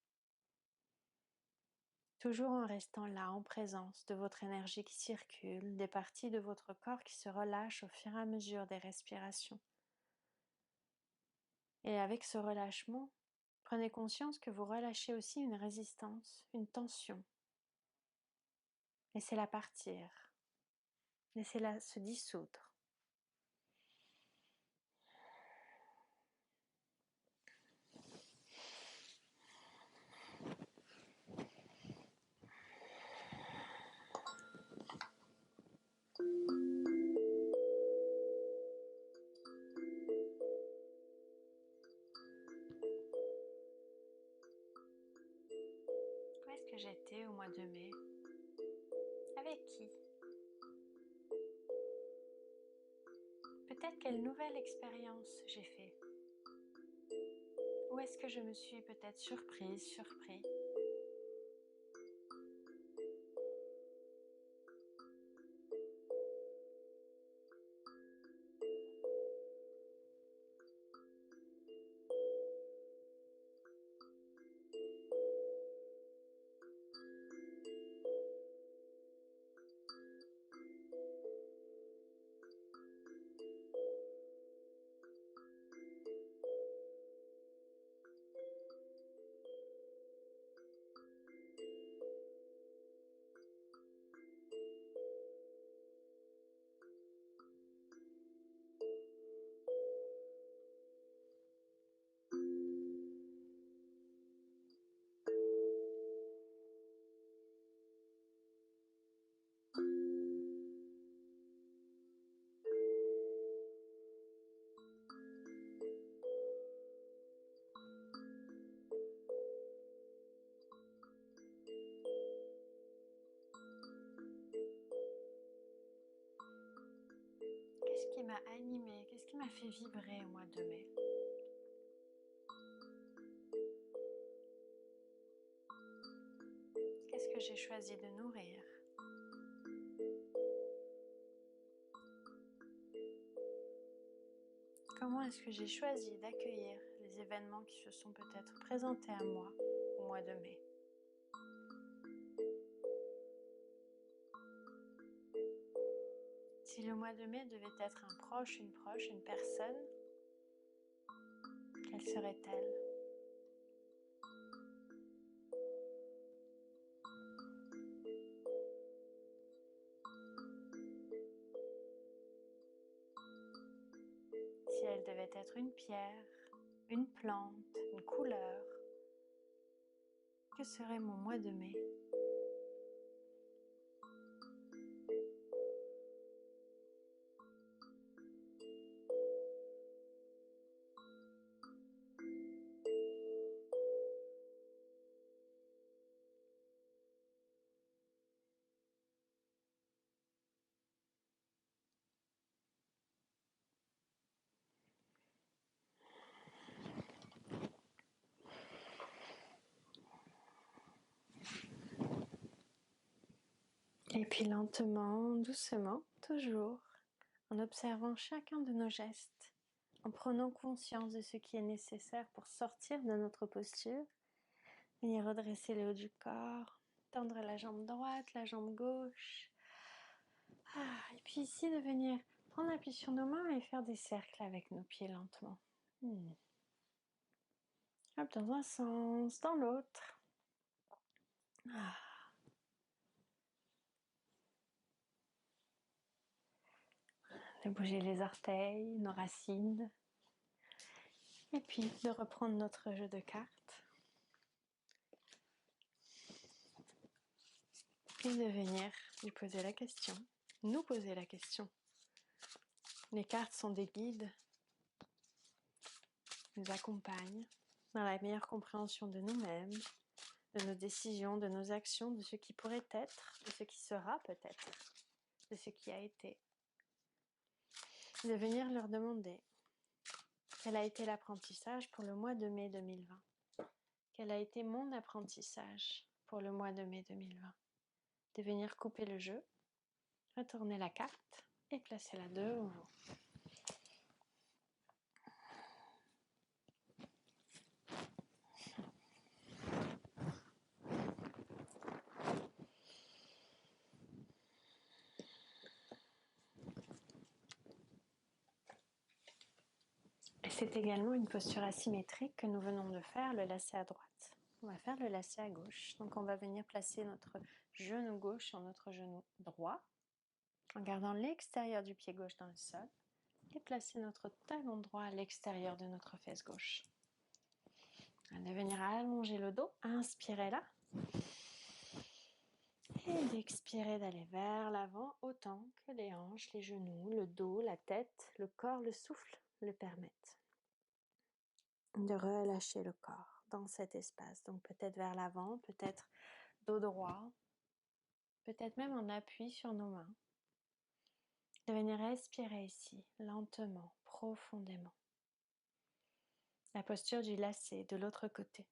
Toujours en restant là, en présence de votre énergie qui circule, des parties de votre corps qui se relâchent au fur et à mesure des respirations. Et avec ce relâchement, prenez conscience que vous relâchez aussi une résistance, une tension. Laissez-la partir. Laissez-la se dissoudre. Où est-ce que j'étais au mois de mai? Avec qui? Peut-être quelle nouvelle expérience j'ai fait? Où est-ce que je me suis peut-être surprise, surpris? Qu'est-ce qui m'a animée? Qu'est-ce qui m'a fait vibrer au mois de mai? Qu'est-ce que j'ai choisi de nourrir? Comment est-ce que j'ai choisi d'accueillir les événements qui se sont peut-être présentés à moi au mois de mai? Si le mois de mai devait être un proche, une personne, quelle serait-elle? Si elle devait être une pierre, une plante, une couleur, que serait mon mois de mai? Et puis lentement, doucement, toujours, en observant chacun de nos gestes, en prenant conscience de ce qui est nécessaire pour sortir de notre posture, venir redresser le haut du corps, tendre la jambe droite, la jambe gauche. Et puis ici, de venir prendre appui sur nos mains et faire des cercles avec nos pieds lentement. Hop, dans un sens, dans l'autre. De bouger les orteils, nos racines. Et puis de reprendre notre jeu de cartes. Et de venir lui poser la question, nous poser la question. Les cartes sont des guides, nous accompagnent dans la meilleure compréhension de nous-mêmes, de nos décisions, de nos actions, de ce qui pourrait être, de ce qui sera peut-être, de ce qui a été. De venir leur demander quel a été l'apprentissage pour le mois de mai 2020. Quel a été mon apprentissage pour le mois de mai 2020. De venir couper le jeu, retourner la carte et placer la de nouveau. Et c'est également une posture asymétrique que nous venons de faire, le lacet à droite. On va faire le lacet à gauche. Donc on va venir placer notre genou gauche sur notre genou droit, en gardant l'extérieur du pied gauche dans le sol, et placer notre talon droit à l'extérieur de notre fesse gauche. On va venir allonger le dos, inspirez là, et d'expirer d'aller vers l'avant autant que les hanches, les genoux, le dos, la tête, le corps, le souffle le permettent. De relâcher le corps dans cet espace, donc peut-être vers l'avant, peut-être dos droit, peut-être même en appui sur nos mains, de venir respirer ici, lentement, profondément. La posture du lacet de l'autre côté.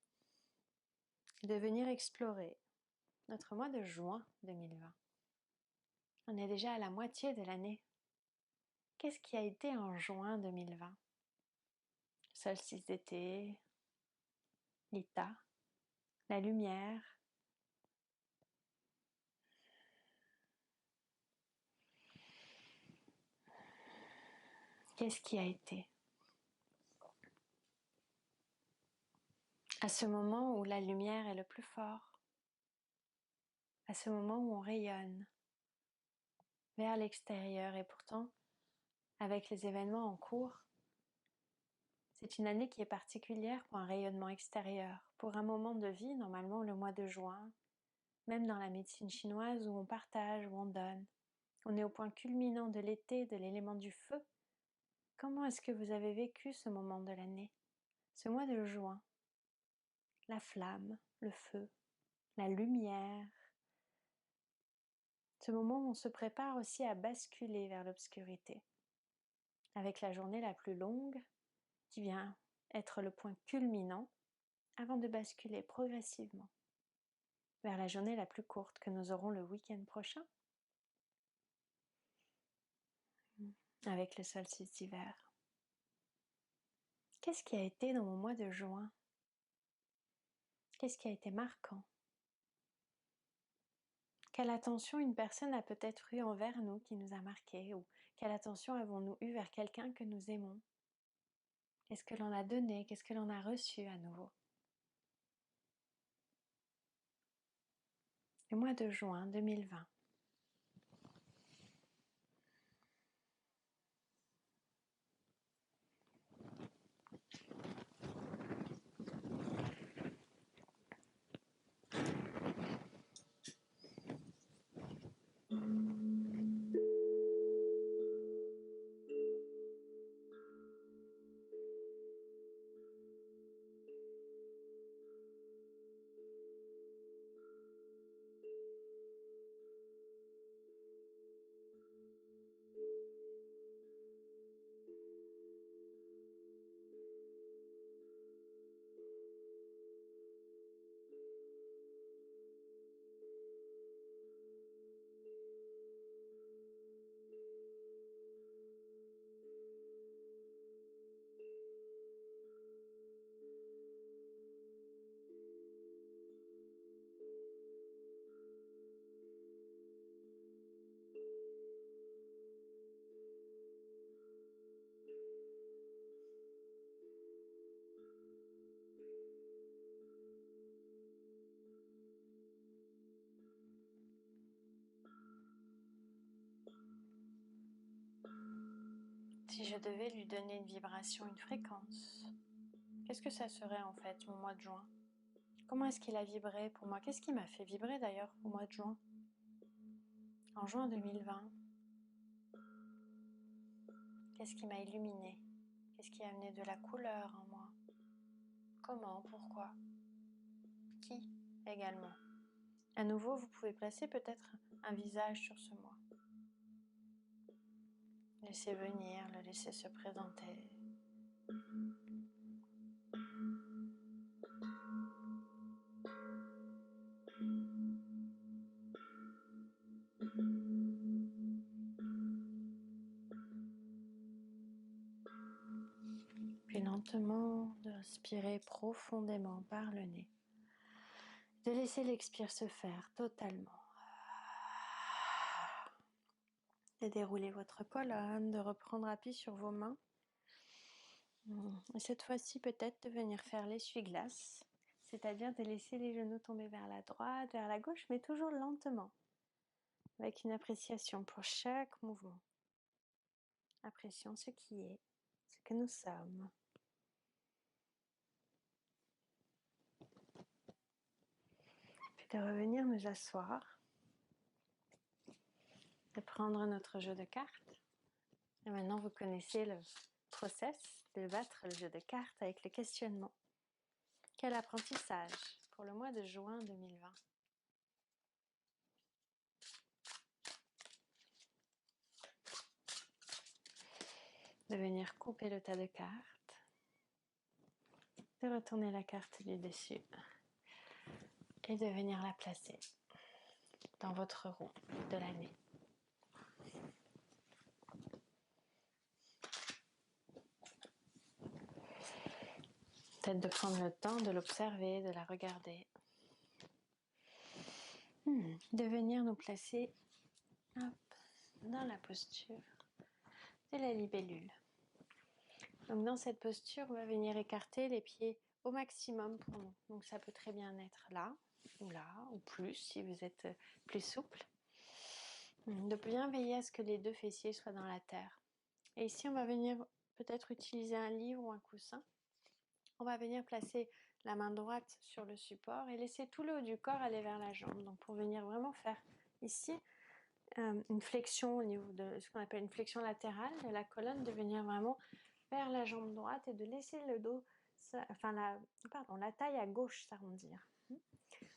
De venir explorer notre mois de juin 2020. On est déjà à la moitié de l'année. Qu'est-ce qui a été en juin 2020? Solstice d'été, l'Ita, la lumière. Qu'est-ce qui a été? À ce moment où la lumière est le plus fort, à ce moment où on rayonne vers l'extérieur et pourtant, avec les événements en cours, c'est une année qui est particulière pour un rayonnement extérieur, pour un moment de vie, normalement le mois de juin, même dans la médecine chinoise où on partage, où on donne. On est au point culminant de l'été, de l'élément du feu. Comment est-ce que vous avez vécu ce moment de l'année? Ce mois de juin, la flamme, le feu, la lumière. Ce moment où on se prépare aussi à basculer vers l'obscurité. Avec la journée la plus longue, qui vient être le point culminant, avant de basculer progressivement vers la journée la plus courte que nous aurons le week-end prochain, avec le solstice d'hiver. Qu'est-ce qui a été dans mon mois de juin? Qu'est-ce qui a été marquant? Quelle attention une personne a peut-être eue envers nous qui nous a marqués, ou quelle attention avons-nous eue vers quelqu'un que nous aimons? Qu'est-ce que l'on a donné? Qu'est-ce que l'on a reçu à nouveau? Le mois de juin 2020. Si je devais lui donner une vibration, une fréquence, qu'est-ce que ça serait en fait mon mois de juin? Comment est-ce qu'il a vibré pour moi? Qu'est-ce qui m'a fait vibrer d'ailleurs au mois de juin? En juin 2020, qu'est-ce qui m'a illuminé? Qu'est-ce qui a amené de la couleur en moi? Comment? Pourquoi? Qui également? À nouveau, vous pouvez placer peut-être un visage sur ce moi. Laissez venir, le laisser se présenter. Puis lentement, de respirer profondément par le nez. De laisser l'expire se faire totalement. De dérouler votre colonne, de reprendre appui sur vos mains. Et cette fois-ci, peut-être de venir faire l'essuie-glace, c'est-à-dire de laisser les genoux tomber vers la droite, vers la gauche, mais toujours lentement, avec une appréciation pour chaque mouvement. Apprécions ce qui est, ce que nous sommes. Puis de revenir nous asseoir, de prendre notre jeu de cartes. Et maintenant, vous connaissez le process de battre le jeu de cartes avec le questionnement. Quel apprentissage pour le mois de juin 2020? de venir couper le tas de cartes, de retourner la carte du dessus et de venir la placer dans votre roue de l'année. Peut-être de prendre le temps de l'observer, de la regarder. De venir nous placer dans la posture de la libellule. Donc dans cette posture, on va venir écarter les pieds au maximum pour nous. Donc ça peut très bien être là, ou plus, si vous êtes plus souple. De bien veiller à ce que les deux fessiers soient dans la terre. Et ici, on va venir peut-être utiliser un livre ou un coussin. On va venir placer la main droite sur le support et laisser tout le haut du corps aller vers la jambe. Donc pour venir vraiment faire ici une flexion au niveau de ce qu'on appelle une flexion latérale de la colonne, de venir vraiment vers la jambe droite et de laisser le dos, la taille à gauche s'arrondir.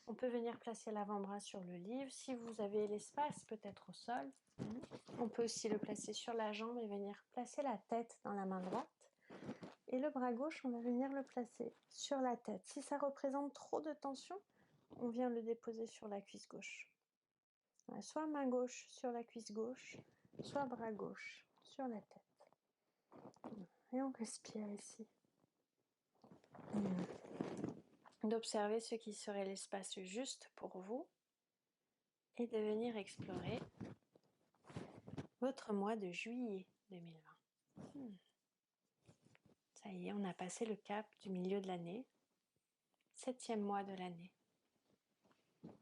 On peut venir placer l'avant-bras sur le livre. Si vous avez l'espace, peut-être au sol. On peut aussi le placer sur la jambe et venir placer la tête dans la main droite. Et le bras gauche, on va venir le placer sur la tête. Si ça représente trop de tension, on vient le déposer sur la cuisse gauche. Soit main gauche sur la cuisse gauche, soit bras gauche sur la tête. Et on respire ici. D'observer ce qui serait l'espace juste pour vous et de venir explorer votre mois de juillet 2020. Ça y est, on a passé le cap du milieu de l'année, 7e mois de l'année.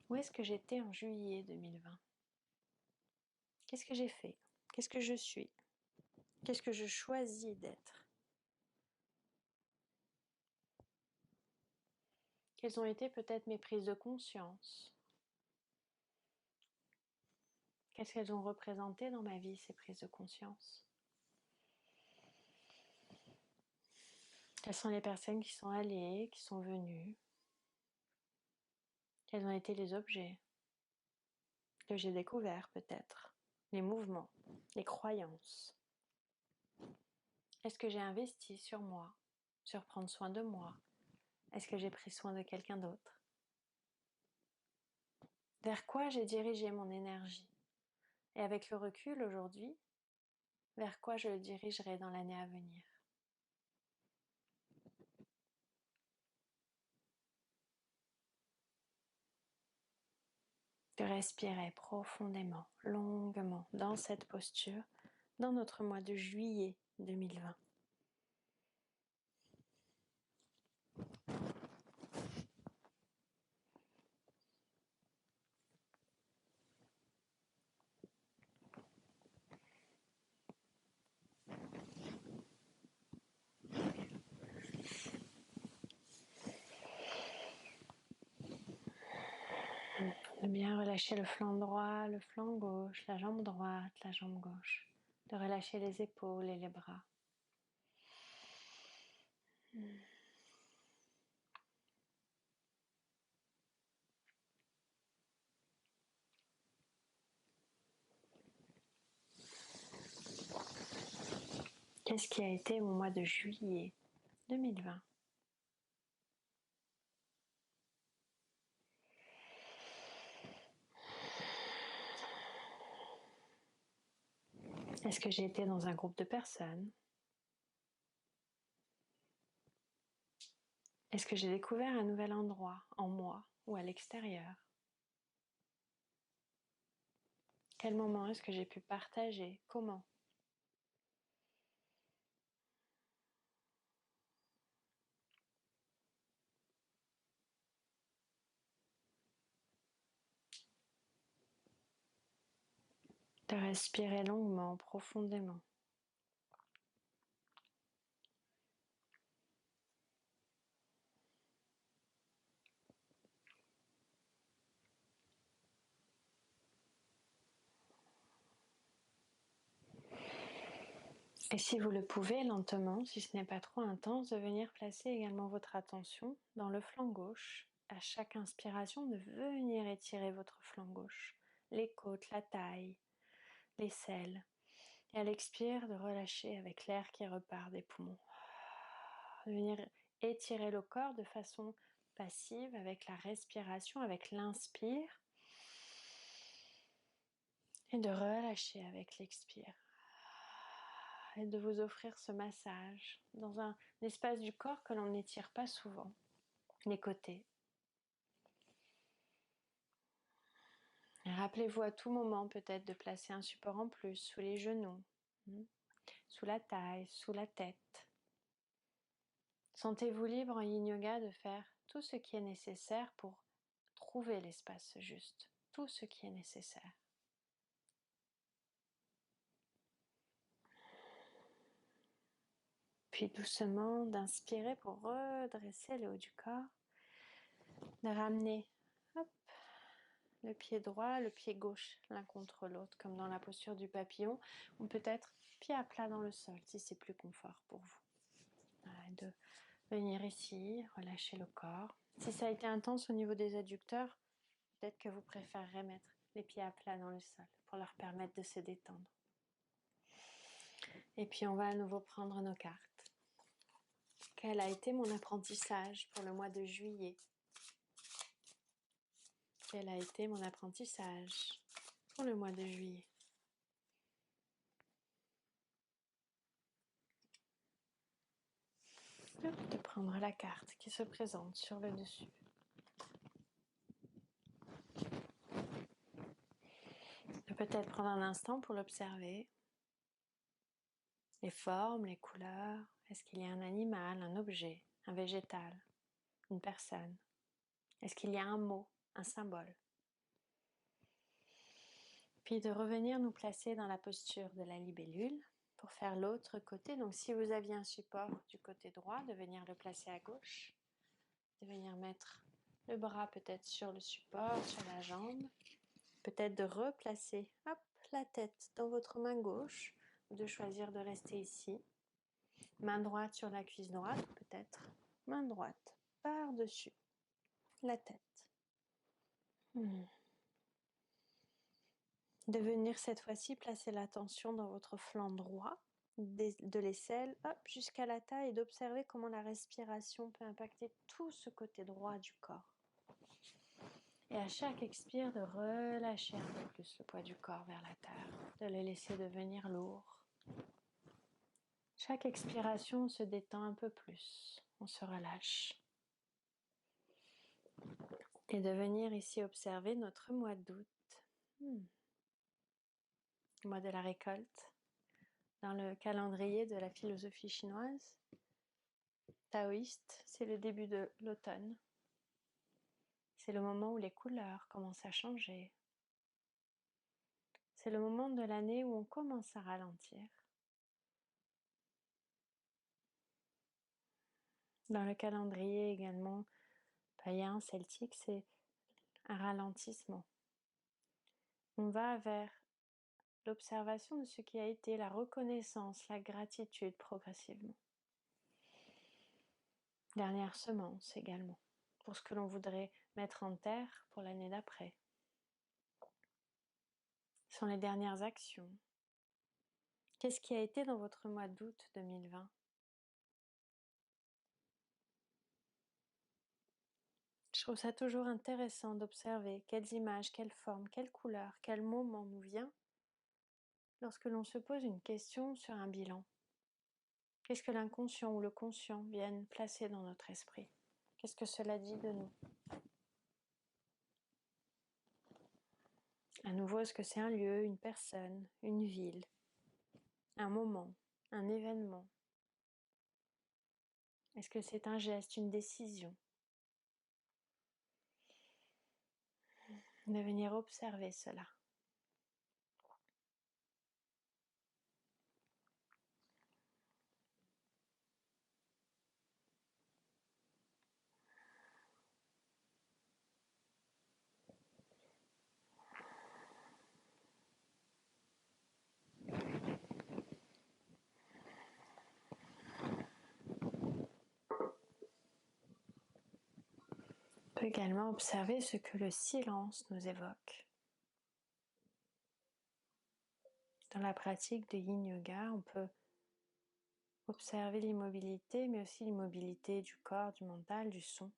Où est-ce que j'étais en juillet 2020 ? Qu'est-ce que j'ai fait ? Qu'est-ce que je suis ? Qu'est-ce que je choisis d'être ? Quelles ont été peut-être mes prises de conscience ? Qu'est-ce qu'elles ont représenté dans ma vie, ces prises de conscience ? Quelles sont les personnes qui sont allées, qui sont venues ? Quels ont été les objets que j'ai découverts peut-être ? Les mouvements, les croyances. Est-ce que j'ai investi sur moi, sur prendre soin de moi ? Est-ce que j'ai pris soin de quelqu'un d'autre ? Vers quoi j'ai dirigé mon énergie ? Et avec le recul aujourd'hui, vers quoi je le dirigerai dans l'année à venir ? De respirer profondément, longuement dans cette posture, dans notre mois de juillet 2020. De bien relâcher le flanc droit, le flanc gauche, la jambe droite, la jambe gauche. De relâcher les épaules et les bras. Qu'est-ce qui a été mon mois de juillet 2020 ? Est-ce que j'ai été dans un groupe de personnes ? Est-ce que j'ai découvert un nouvel endroit en moi ou à l'extérieur ? Quel moment est-ce que j'ai pu partager ? Comment ? De respirer longuement, profondément. Et si vous le pouvez, lentement, si ce n'est pas trop intense, de venir placer également votre attention dans le flanc gauche. À chaque inspiration, de venir étirer votre flanc gauche, les côtes, la taille, l'aisselle. Et à l'expire, de relâcher avec l'air qui repart des poumons. De venir étirer le corps de façon passive avec la respiration, avec l'inspire. Et de relâcher avec l'expire. Et de vous offrir ce massage dans un espace du corps que l'on n'étire pas souvent. Les côtés. Et rappelez-vous à tout moment peut-être de placer un support en plus sous les genoux, sous la taille, sous la tête. Sentez-vous libre en yin yoga de faire tout ce qui est nécessaire pour trouver l'espace juste, tout ce qui est nécessaire. Puis doucement d'inspirer pour redresser le haut du corps, de ramener le pied droit, le pied gauche l'un contre l'autre comme dans la posture du papillon, ou peut-être pied à plat dans le sol si c'est plus confort pour vous. Voilà, de venir ici, relâcher le corps. Si ça a été intense au niveau des adducteurs, peut-être que vous préférerez mettre les pieds à plat dans le sol pour leur permettre de se détendre. Et puis on va à nouveau prendre nos cartes. Quel a été mon apprentissage pour le mois de juillet? Quel a été mon apprentissage pour le mois de juillet? De prendre la carte qui se présente sur le dessus. De peut-être prendre un instant pour l'observer. Les formes, les couleurs. Est-ce qu'il y a un animal, un objet, un végétal, une personne? Est-ce qu'il y a un mot, un symbole? Puis de revenir nous placer dans la posture de la libellule pour faire l'autre côté. Donc si vous aviez un support du côté droit, de venir le placer à gauche. De venir mettre le bras peut-être sur le support, sur la jambe. Peut-être de replacer la tête dans votre main gauche ou de choisir de rester ici. Main droite sur la cuisse droite, peut-être. Main droite par-dessus la tête. De venir cette fois-ci placer l'attention dans votre flanc droit, de l'aisselle jusqu'à la taille et d'observer comment la respiration peut impacter tout ce côté droit du corps. Et à chaque expire, de relâcher un peu plus le poids du corps vers la terre, de le laisser devenir lourd. Chaque expiration, on se détend un peu plus, on se relâche. Et de venir ici observer notre mois d'août, le mois de la récolte, dans le calendrier de la philosophie chinoise taoïste, c'est le début de l'automne. C'est le moment où les couleurs commencent à changer. C'est le moment de l'année où on commence à ralentir. Dans le calendrier également païen, celtique, c'est un ralentissement. On va vers l'observation de ce qui a été, la reconnaissance, la gratitude progressivement. Dernière semence également, pour ce que l'on voudrait mettre en terre pour l'année d'après. Ce sont les dernières actions. Qu'est-ce qui a été dans votre mois d'août 2020? Je trouve ça toujours intéressant d'observer quelles images, quelles formes, quelles couleurs, quel moment nous vient lorsque l'on se pose une question sur un bilan. Qu'est-ce que l'inconscient ou le conscient viennent placer dans notre esprit? Qu'est-ce que cela dit de nous? À nouveau, est-ce que c'est un lieu, une personne, une ville, un moment, un événement? Est-ce que c'est un geste, une décision? De venir observer cela. On peut également observer ce que le silence nous évoque. Dans la pratique de Yin Yoga, on peut observer l'immobilité, mais aussi l'immobilité du corps, du mental, du son.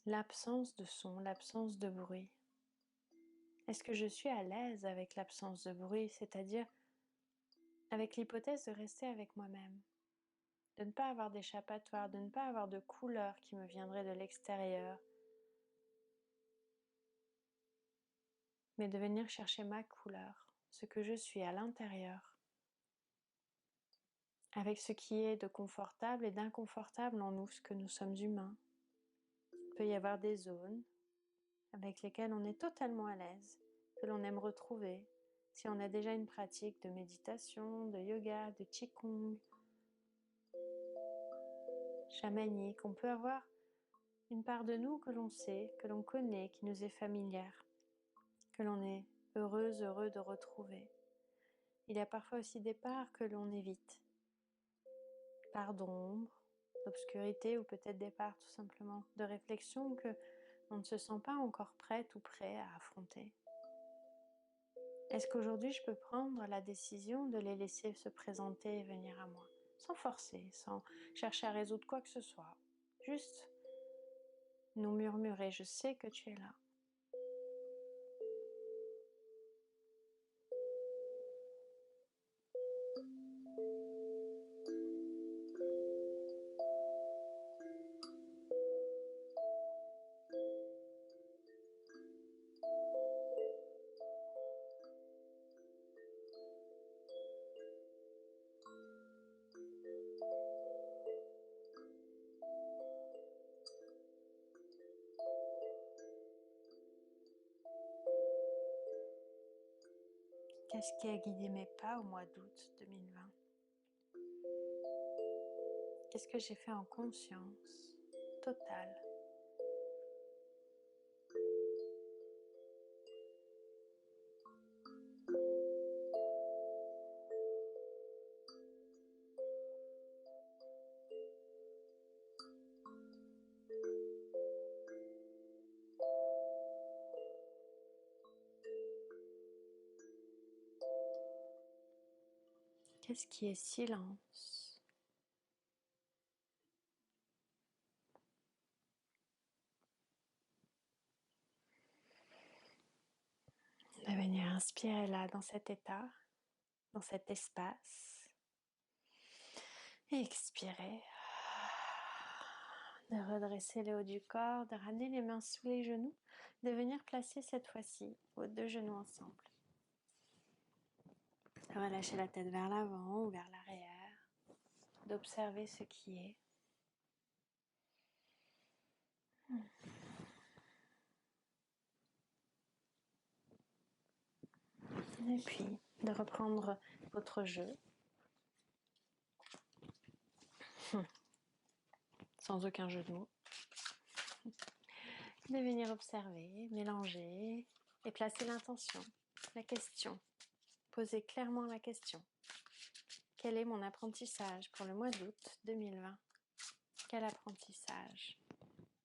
L'absence de son, l'absence de bruit. Est-ce que je suis à l'aise avec l'absence de bruit, c'est-à-dire avec l'hypothèse de rester avec moi-même, de ne pas avoir d'échappatoire, de ne pas avoir de couleur qui me viendrait de l'extérieur, mais de venir chercher ma couleur, ce que je suis à l'intérieur, avec ce qui est de confortable et d'inconfortable en nous, ce que nous sommes humains. Il peut y avoir des zones avec lesquelles on est totalement à l'aise, que l'on aime retrouver, si on a déjà une pratique de méditation, de yoga, de qigong, chamanique. On peut avoir une part de nous que l'on sait, que l'on connaît, qui nous est familière, que l'on est heureux de retrouver. Il y a parfois aussi des parts que l'on évite, parts d'ombre, d'obscurité ou peut-être des parts tout simplement de réflexion que on ne se sent pas encore prête ou prêt à affronter. Est-ce qu'aujourd'hui je peux prendre la décision de les laisser se présenter et venir à moi, sans forcer, sans chercher à résoudre quoi que ce soit, juste nous murmurer, je sais que tu es là. Qu'est-ce qui a guidé mes pas au mois d'août 2020? Qu'est-ce que j'ai fait en conscience totale? Qu'est-ce qui est silence? De venir inspirer là, dans cet état, dans cet espace. Et expirer. De redresser le haut du corps, de ramener les mains sous les genoux, de venir placer cette fois-ci vos deux genoux ensemble. De relâcher la tête vers l'avant ou vers l'arrière, d'observer ce qui est. Et puis, de reprendre votre jeu. Sans aucun jeu de mots. De venir observer, mélanger et placer l'intention, la question. Poser clairement la question. Quel est mon apprentissage pour le mois d'août 2020? Quel apprentissage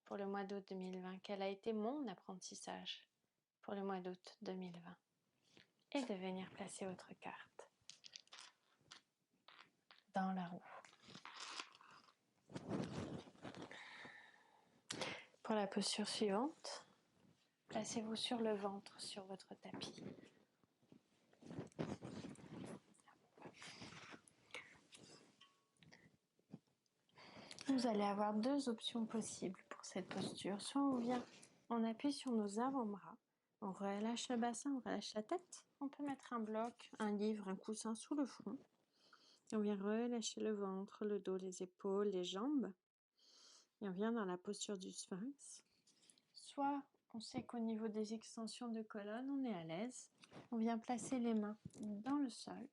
pour le mois d'août 2020? Quel a été mon apprentissage pour le mois d'août 2020? Et de venir placer votre carte dans la roue. Pour la posture suivante, placez-vous sur le ventre sur votre tapis. Vous allez avoir deux options possibles pour cette posture. Soit on appuie sur nos avant-bras, on relâche le bassin, on relâche la tête. On peut mettre un bloc, un livre, un coussin sous le front. Et on vient relâcher le ventre, le dos, les épaules, les jambes. Et on vient dans la posture du sphinx. Soit on sait qu'au niveau des extensions de colonne, on est à l'aise. On vient placer les mains dans le sol.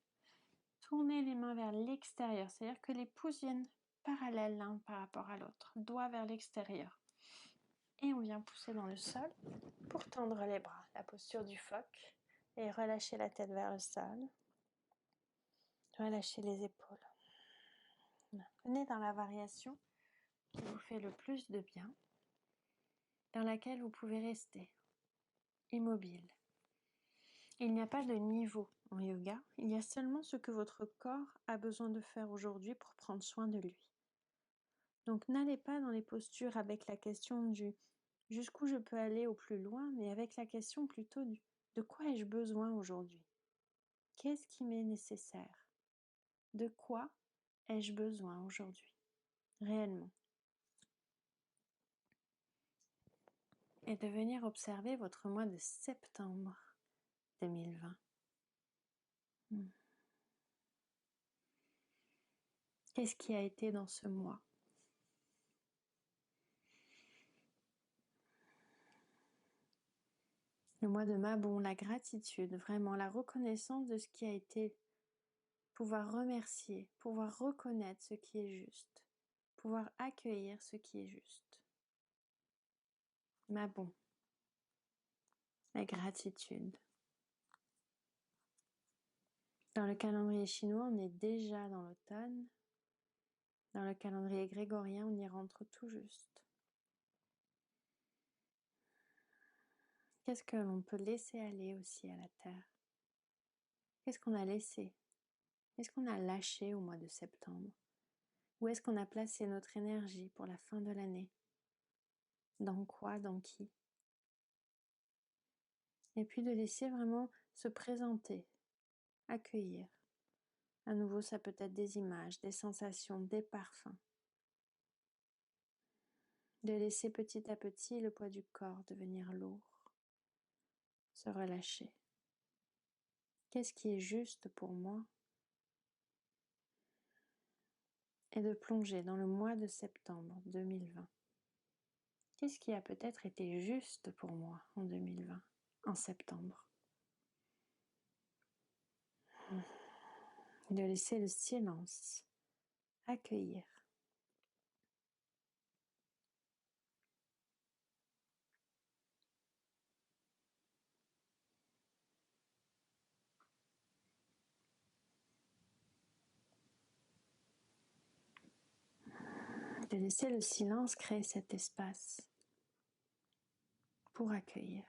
Tourner les mains vers l'extérieur, c'est-à-dire que les pouces viennent parallèles l'un par rapport à l'autre, doigt vers l'extérieur. Et on vient pousser dans le sol pour tendre les bras, la posture du phoque, et relâcher la tête vers le sol. Relâchez les épaules. Venez dans la variation qui vous fait le plus de bien, dans laquelle vous pouvez rester immobile. Il n'y a pas de niveau en yoga, il y a seulement ce que votre corps a besoin de faire aujourd'hui pour prendre soin de lui. Donc n'allez pas dans les postures avec la question du jusqu'où je peux aller au plus loin, mais avec la question plutôt du de quoi ai-je besoin aujourd'hui? Qu'est-ce qui m'est nécessaire? De quoi ai-je besoin aujourd'hui? Réellement. Et de venir observer votre mois de septembre 2020. Qu'est-ce qui a été dans ce mois? Le mois de Mabon, la gratitude, vraiment la reconnaissance de ce qui a été, pouvoir remercier, pouvoir reconnaître ce qui est juste, pouvoir accueillir ce qui est juste. Mabon, la gratitude. Dans le calendrier chinois, on est déjà dans l'automne. Dans le calendrier grégorien, on y rentre tout juste. Qu'est-ce que l'on peut laisser aller aussi à la terre? Qu'est-ce qu'on a laissé? Qu'est-ce qu'on a lâché au mois de septembre? Où est-ce qu'on a placé notre énergie pour la fin de l'année? Dans quoi? Dans qui? Et puis de laisser vraiment se présenter, accueillir. À nouveau, ça peut être des images, des sensations, des parfums. De laisser petit à petit le poids du corps devenir lourd, se relâcher. Qu'est-ce qui est juste pour moi? Et de plonger dans le mois de septembre 2020. Qu'est-ce qui a peut-être été juste pour moi en 2020, en septembre? De laisser le silence accueillir. De laisser le silence créer cet espace pour accueillir.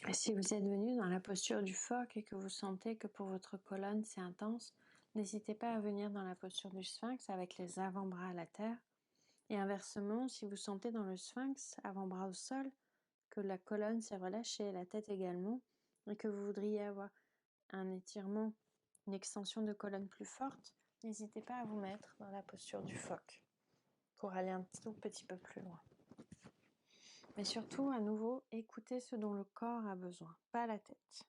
Et si vous êtes venu dans la posture du phoque et que vous sentez que pour votre colonne c'est intense, n'hésitez pas à venir dans la posture du sphinx avec les avant-bras à la terre. Et inversement, si vous sentez dans le sphinx, avant-bras au sol, que la colonne s'est relâchée, la tête également, et que vous voudriez avoir un étirement, une extension de colonne plus forte, n'hésitez pas à vous mettre dans la posture du phoque pour aller un tout petit peu plus loin. Mais surtout, à nouveau, écoutez ce dont le corps a besoin, pas la tête.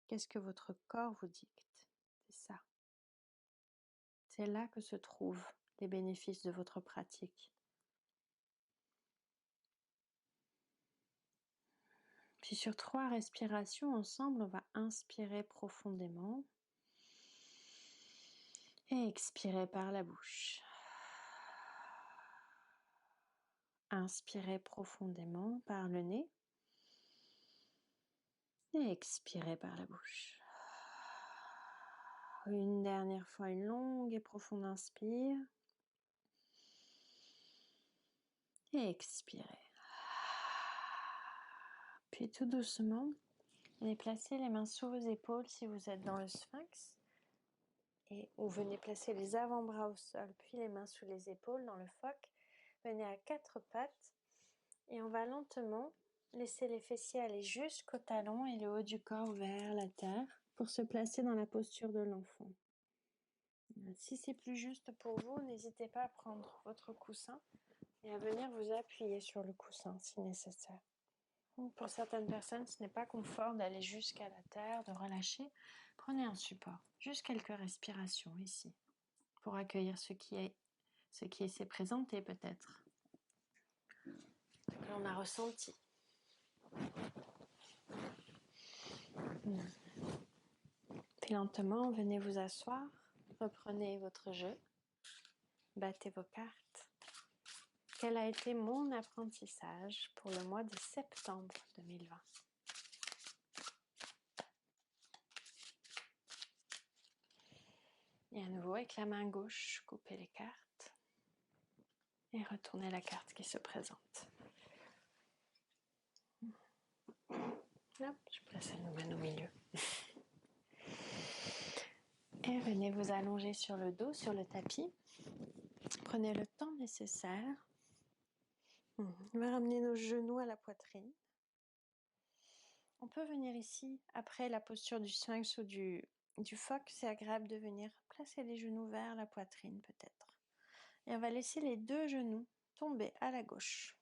Qu'est-ce que votre corps vous dicte? C'est ça. C'est là que se trouvent les bénéfices de votre pratique. Puis sur 3 respirations ensemble, on va inspirer profondément et expirer par la bouche. Inspirez profondément par le nez et expirez par la bouche. Une dernière fois, une longue et profonde inspire et expirez. Puis tout doucement, venez placer les mains sous vos épaules si vous êtes dans le sphinx et ou venez placer les avant-bras au sol puis les mains sous les épaules dans le phoque. Venez à 4 pattes et on va lentement laissez les fessiers aller jusqu'au talon et le haut du corps vers la terre pour se placer dans la posture de l'enfant. Si c'est plus juste pour vous, n'hésitez pas à prendre votre coussin et à venir vous appuyer sur le coussin si nécessaire. Pour certaines personnes, ce n'est pas confort d'aller jusqu'à la terre, de relâcher. Prenez un support, juste quelques respirations ici, pour accueillir ce qui s'est présenté peut-être, ce que l'on a ressenti. Puis lentement, venez vous asseoir, reprenez votre jeu, battez vos cartes. Quel a été mon apprentissage pour le mois de septembre 2020 ? Et à nouveau, avec la main gauche, coupez les cartes et retournez la carte qui se présente. Hop, je place la main au milieu. Et venez vous allonger sur le dos, sur le tapis. Prenez le temps nécessaire. On va ramener nos genoux à la poitrine. On peut venir ici, après la posture du sphinx ou du phoque, c'est agréable de venir placer les genoux vers la poitrine peut-être. Et on va laisser les deux genoux tomber à la gauche.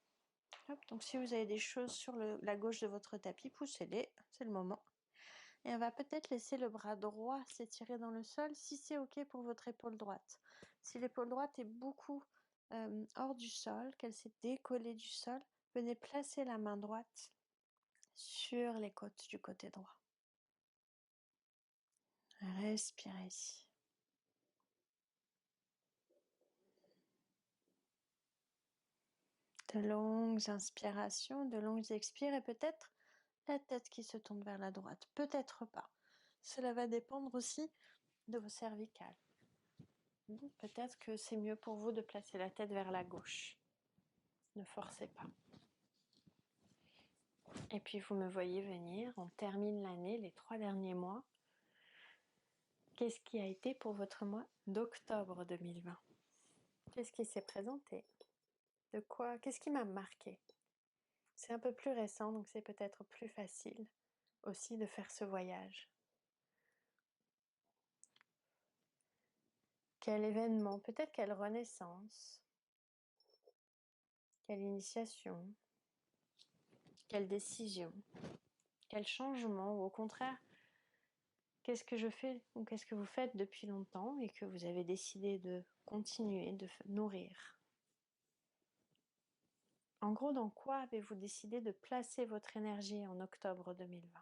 Hop, donc si vous avez des choses sur la gauche de votre tapis, poussez-les, c'est le moment. Et on va peut-être laisser le bras droit s'étirer dans le sol si c'est OK pour votre épaule droite. Si l'épaule droite est beaucoup hors du sol, qu'elle s'est décollée du sol, venez placer la main droite sur les côtes du côté droit. Respirez ici. De longues inspirations, de longues expires et peut-être la tête qui se tourne vers la droite. Peut-être pas. Cela va dépendre aussi de vos cervicales. Peut-être que c'est mieux pour vous de placer la tête vers la gauche. Ne forcez pas. Et puis vous me voyez venir, on termine l'année, les 3 derniers mois. Qu'est-ce qui a été pour votre mois d'octobre 2020 ? Qu'est-ce qui s'est présenté ? De quoi ? Qu'est-ce qui m'a marqué ? C'est un peu plus récent, donc c'est peut-être plus facile aussi de faire ce voyage. Quel événement, peut-être quelle renaissance, quelle initiation, quelle décision, quel changement, ou au contraire, qu'est-ce que je fais ou qu'est-ce que vous faites depuis longtemps et que vous avez décidé de continuer de nourrir. En gros, dans quoi avez-vous décidé de placer votre énergie en octobre 2020 ?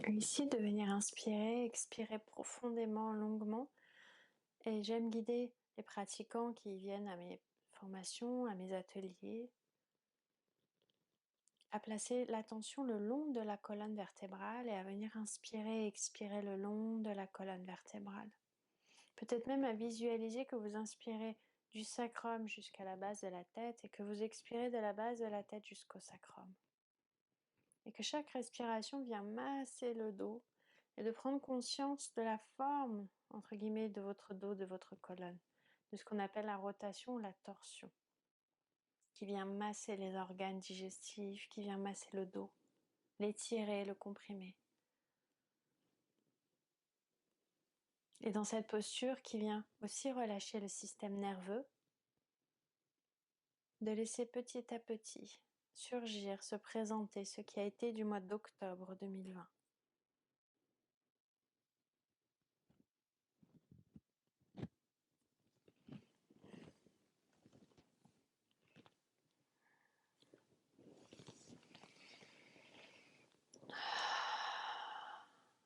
Ici, de venir inspirer, expirer profondément, longuement. Et j'aime guider les pratiquants qui viennent à mes formations, à mes ateliers, à placer l'attention le long de la colonne vertébrale et à venir inspirer et expirer le long de la colonne vertébrale. Peut-être même à visualiser que vous inspirez du sacrum jusqu'à la base de la tête et que vous expirez de la base de la tête jusqu'au sacrum. Et que chaque respiration vient masser le dos et de prendre conscience de la forme, entre guillemets, de votre dos, de votre colonne, de ce qu'on appelle la rotation ou la torsion, qui vient masser les organes digestifs, qui vient masser le dos, l'étirer, le comprimer. Et dans cette posture qui vient aussi relâcher le système nerveux, de laisser petit à petit surgir, se présenter ce qui a été du mois d'octobre 2020.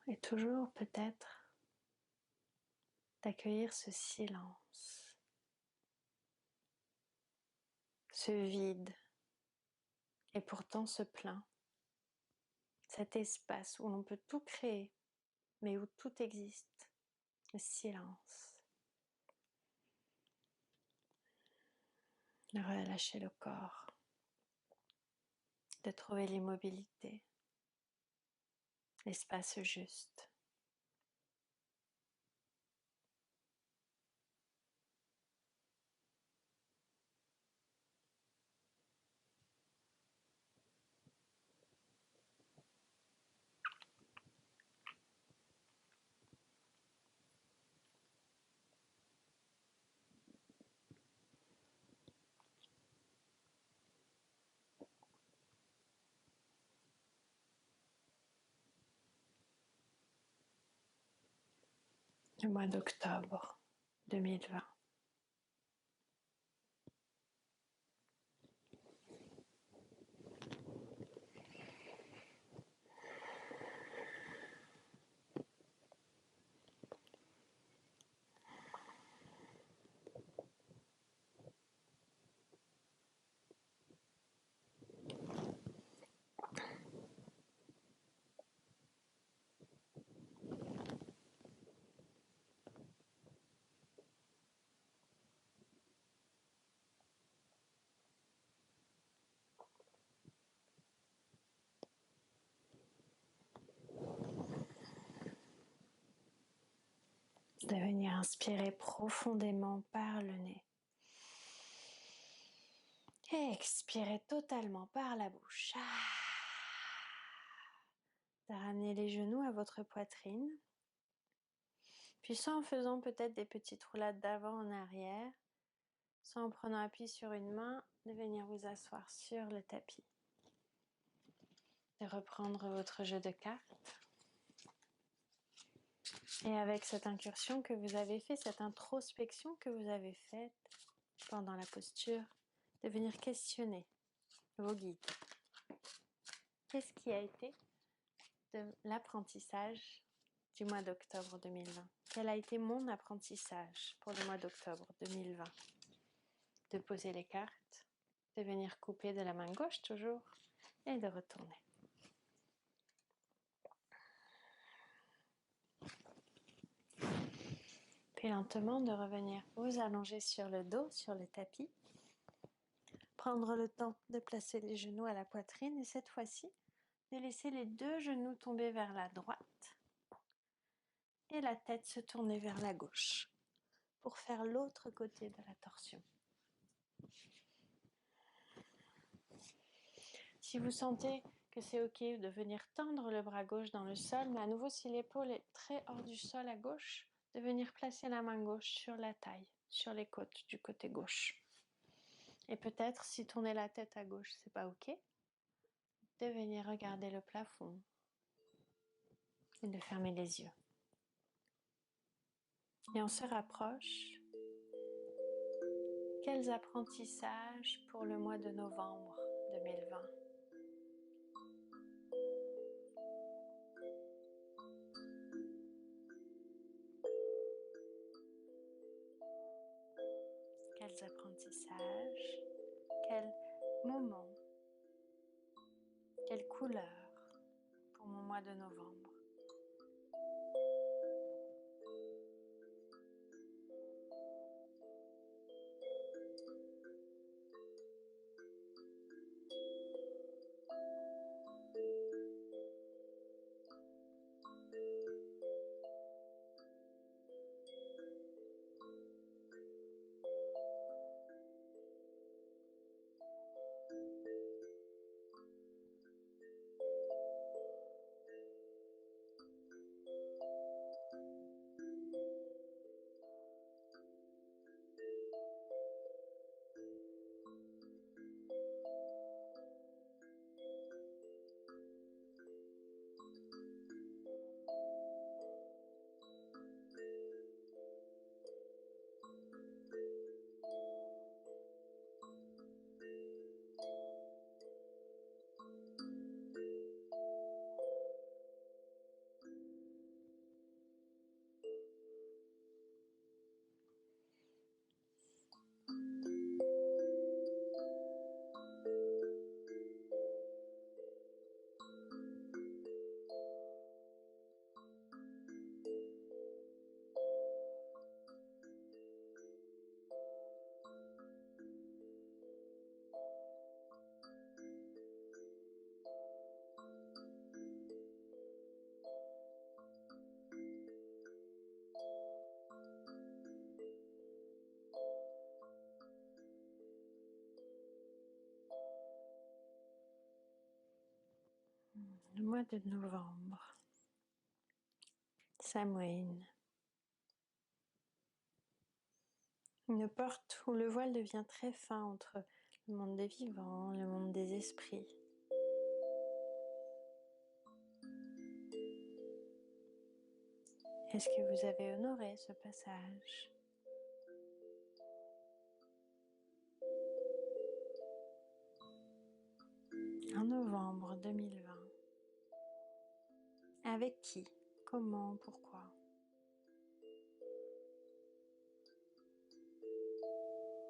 Et toujours peut-être d'accueillir ce silence, ce vide, et pourtant ce plein. cet espace où l'on peut tout créer, mais où tout existe, le silence. De relâcher le corps, de trouver l'immobilité, l'espace juste. Le mois d'octobre 2020. De venir inspirer profondément par le nez. Et expirer totalement par la bouche. De ramener les genoux à votre poitrine. Puis soit en faisant peut-être des petites roulades d'avant en arrière, soit en prenant appui sur une main, de venir vous asseoir sur le tapis. De reprendre votre jeu de cartes. Et avec cette incursion que vous avez faite, cette introspection que vous avez faite pendant la posture, de venir questionner vos guides. Qu'est-ce qui a été de l'apprentissage du mois d'octobre 2020? Quel a été mon apprentissage pour le mois d'octobre 2020? De poser les cartes, de venir couper de la main gauche toujours et de retourner. Puis lentement de revenir vous allonger sur le dos, sur le tapis. Prendre le temps de placer les genoux à la poitrine et cette fois-ci, de laisser les deux genoux tomber vers la droite et la tête se tourner vers la gauche pour faire l'autre côté de la torsion. Si vous sentez que c'est ok de venir tendre le bras gauche dans le sol, mais à nouveau si l'épaule est très hors du sol à gauche, de venir placer la main gauche sur la taille, sur les côtes du côté gauche. Et peut-être si tourner la tête à gauche c'est pas ok, de venir regarder le plafond et de fermer les yeux. Et on se rapproche. Quels apprentissages pour le mois de novembre 2020? Quels apprentissages? Quels moments? Quelle couleur pour mon mois de novembre? Le mois de novembre. Samhain. Une porte où le voile devient très fin entre le monde des vivants, le monde des esprits. Est-ce que vous avez honoré ce passage? En novembre 2020. Avec qui? Comment? Pourquoi?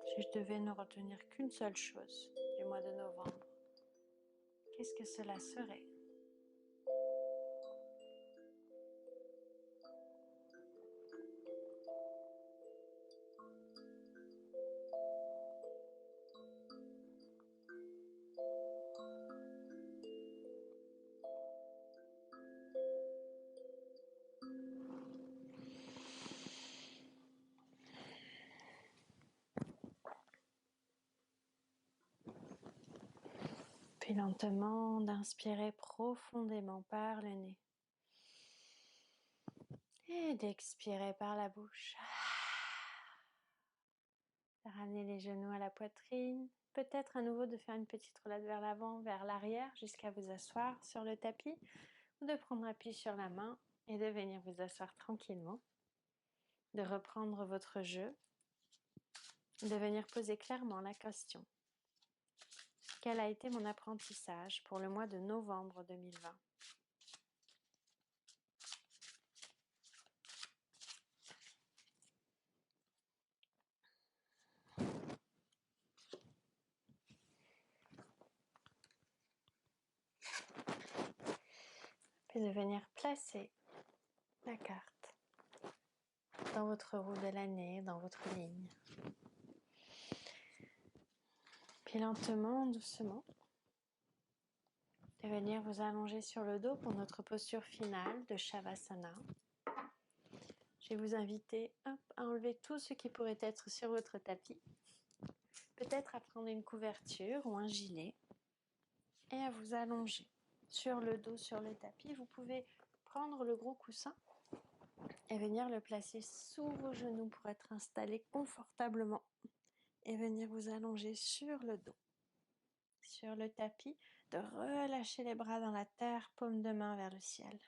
Si je devais ne retenir qu'une seule chose du mois de novembre, qu'est-ce que cela serait? Puis lentement d'inspirer profondément par le nez et d'expirer par la bouche. De ramener les genoux à la poitrine, peut-être à nouveau de faire une petite roulade vers l'avant, vers l'arrière jusqu'à vous asseoir sur le tapis ou de prendre appui sur la main et de venir vous asseoir tranquillement, de reprendre votre jeu, de venir poser clairement la question. Quel a été mon apprentissage pour le mois de novembre 2020? Puis de venir placer la carte dans votre roue de l'année, dans votre ligne. Puis lentement, doucement, de venir vous allonger sur le dos pour notre posture finale de Shavasana. Je vais vous inviter à enlever tout ce qui pourrait être sur votre tapis, peut-être à prendre une couverture ou un gilet et à vous allonger sur le dos, sur le tapis. Vous pouvez prendre le gros coussin et venir le placer sous vos genoux pour être installé confortablement et venir vous allonger sur le dos, sur le tapis, de relâcher les bras dans la terre, paume de main vers le ciel.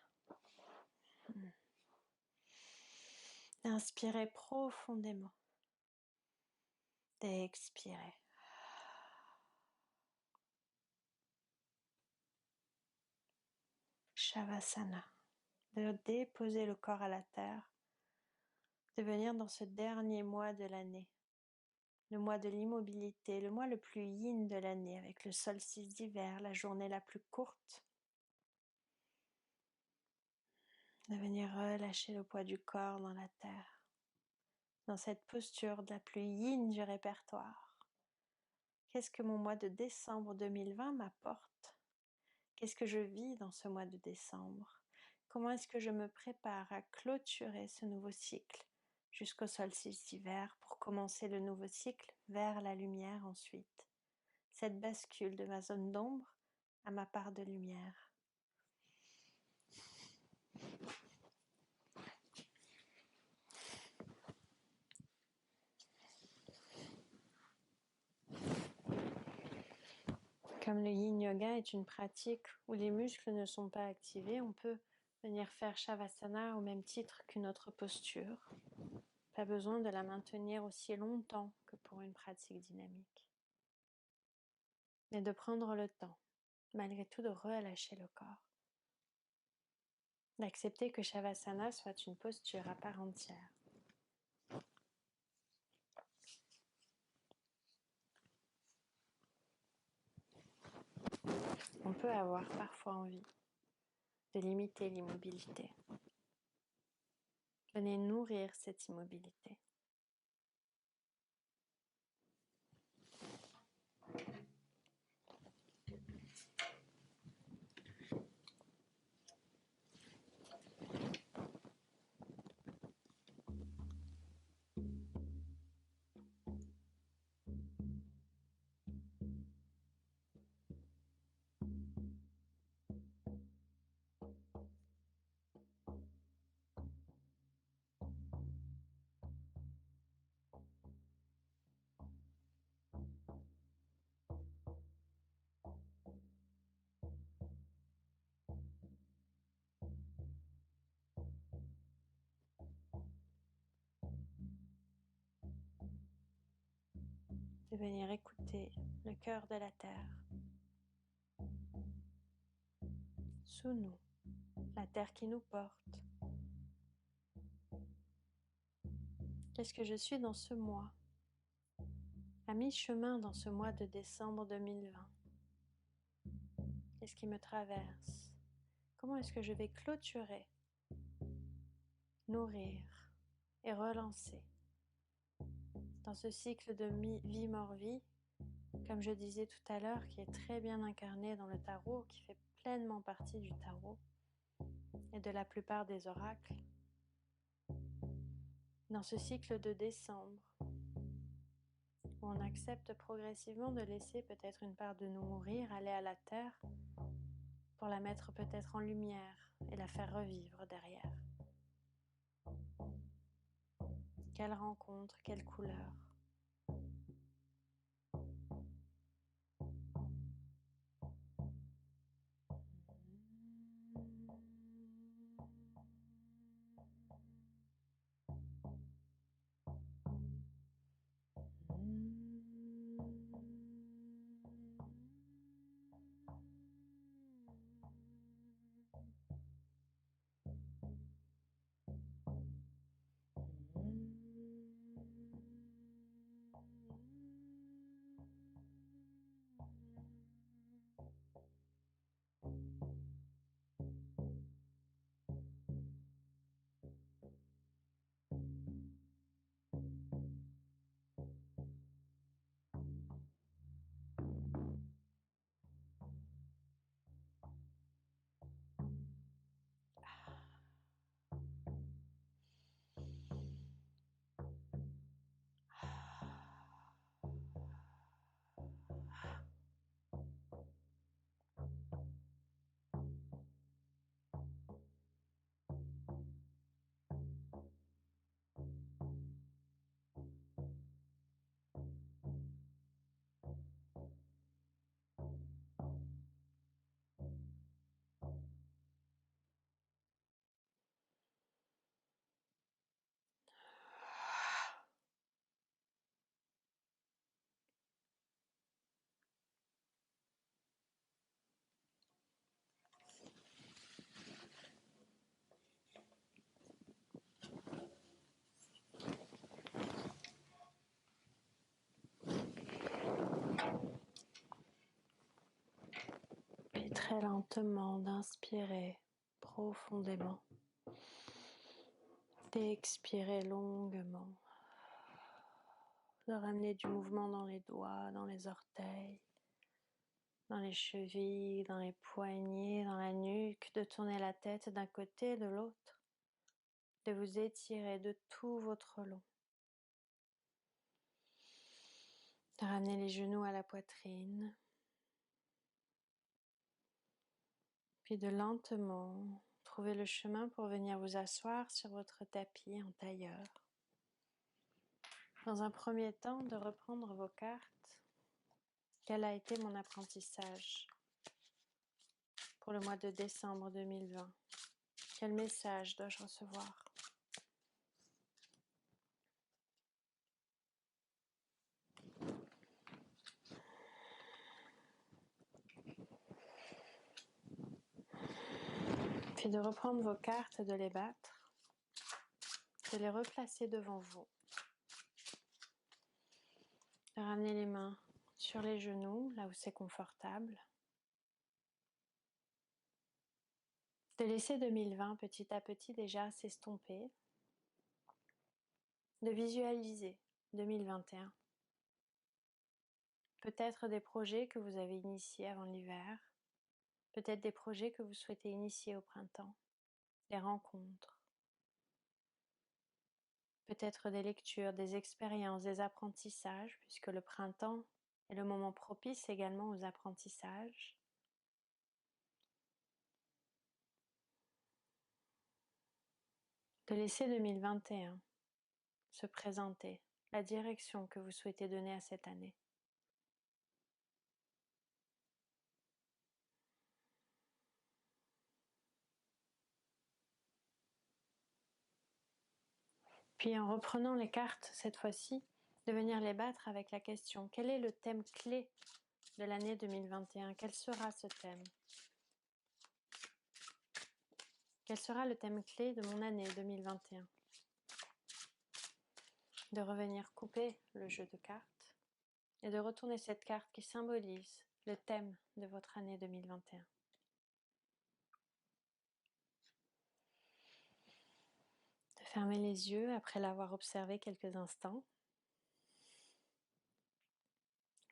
Inspirez profondément. D'expirer. Shavasana. De déposer le corps à la terre. De venir dans ce dernier mois de l'année. Le mois de l'immobilité, le mois le plus yin de l'année, avec le solstice d'hiver, la journée la plus courte. De venir relâcher le poids du corps dans la terre. Dans cette posture de la plus yin du répertoire. Qu'est-ce que mon mois de décembre 2020 m'apporte? Qu'est-ce que je vis dans ce mois de décembre? Comment est-ce que je me prépare à clôturer ce nouveau cycle jusqu'au solstice d'hiver pour commencer le nouveau cycle vers la lumière ensuite? Cette bascule de ma zone d'ombre à ma part de lumière. Comme le yin yoga est une pratique où les muscles ne sont pas activés, on peut venir faire Shavasana au même titre qu'une autre posture. Pas besoin de la maintenir aussi longtemps que pour une pratique dynamique. Mais de prendre le temps, malgré tout, de relâcher le corps. D'accepter que Shavasana soit une posture à part entière. On peut avoir parfois envie de limiter l'immobilité. Venez nourrir cette immobilité. de venir écouter le cœur de la terre sous nous, la terre qui nous porte. Qu'est-ce que je suis dans ce mois, à mi-chemin dans ce mois de décembre 2020? Qu'est-ce qui me traverse? Comment est-ce que je vais clôturer, nourrir et relancer dans ce cycle de vie-mort-vie, comme je disais tout à l'heure, qui est très bien incarné dans le tarot, qui fait pleinement partie du tarot et de la plupart des oracles, dans ce cycle de décembre, où on accepte progressivement de laisser peut-être une part de nous mourir, aller à la terre, pour la mettre peut-être en lumière et la faire revivre derrière. Quelle rencontre, quelle couleur. Puis très lentement d'inspirer profondément, d'expirer longuement, de ramener du mouvement dans les doigts, dans les orteils, dans les chevilles, dans les poignets, dans la nuque, de tourner la tête d'un côté et de l'autre, de vous étirer de tout votre long, de ramener les genoux à la poitrine, puis de lentement trouver le chemin pour venir vous asseoir sur votre tapis en tailleur. Dans un premier temps, de reprendre vos cartes. Quel a été mon apprentissage pour le mois de décembre 2020? Quel message dois-je recevoir? Puis de reprendre vos cartes et de les battre, de les replacer devant vous, de ramener les mains sur les genoux, là où c'est confortable, de laisser 2020 petit à petit déjà s'estomper, de visualiser 2021. Peut-être des projets que vous avez initiés avant l'hiver, peut-être des projets que vous souhaitez initier au printemps, des rencontres, peut-être des lectures, des expériences, des apprentissages, puisque le printemps est le moment propice également aux apprentissages. De laisser 2021 se présenter, la direction que vous souhaitez donner à cette année. Puis en reprenant les cartes cette fois-ci, de venir les battre avec la question: quel est le thème clé de l'année 2021? Quel sera ce thème? Quel sera le thème clé de mon année 2021? De revenir couper le jeu de cartes et de retourner cette carte qui symbolise le thème de votre année 2021. De fermer les yeux après l'avoir observé quelques instants.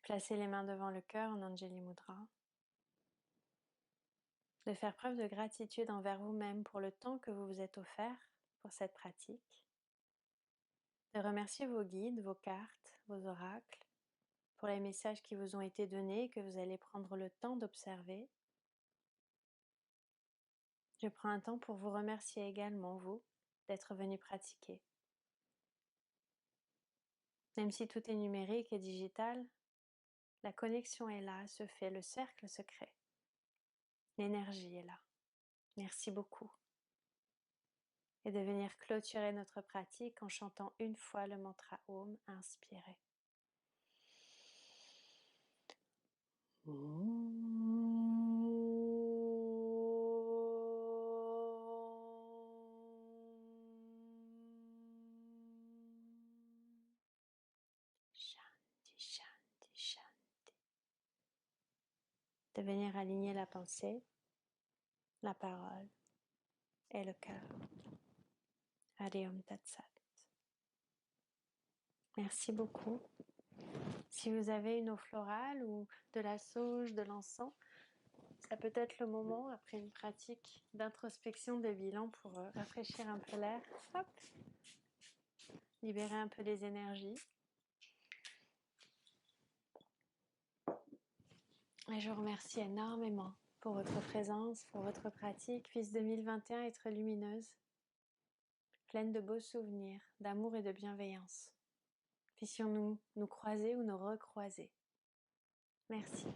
Placer les mains devant le cœur en Anjali Mudra. De faire preuve de gratitude envers vous-même pour le temps que vous vous êtes offert pour cette pratique. De remercier vos guides, vos cartes, vos oracles, pour les messages qui vous ont été donnés et que vous allez prendre le temps d'observer. Je prends un temps pour vous remercier également, vous, d'être venu pratiquer. Même si tout est numérique et digital, la connexion est là, se fait, le cercle se crée. L'énergie est là. Merci beaucoup. Et de venir clôturer notre pratique en chantant une fois le mantra Om inspiré. Shanti, Shanti, Shanti. De venir aligner la pensée, la parole et le cœur. Hari Om Tat Sat. Merci beaucoup. Si vous avez une eau florale ou de la sauge, de l'encens, ça peut être le moment, après une pratique d'introspection, de bilan, pour rafraîchir un peu l'air. Hop, libérer un peu les énergies. Et je vous remercie énormément pour votre présence, pour votre pratique. Puisse 2021 être lumineuse, pleine de beaux souvenirs, d'amour et de bienveillance. Puissions-nous nous croiser ou nous recroiser. Merci.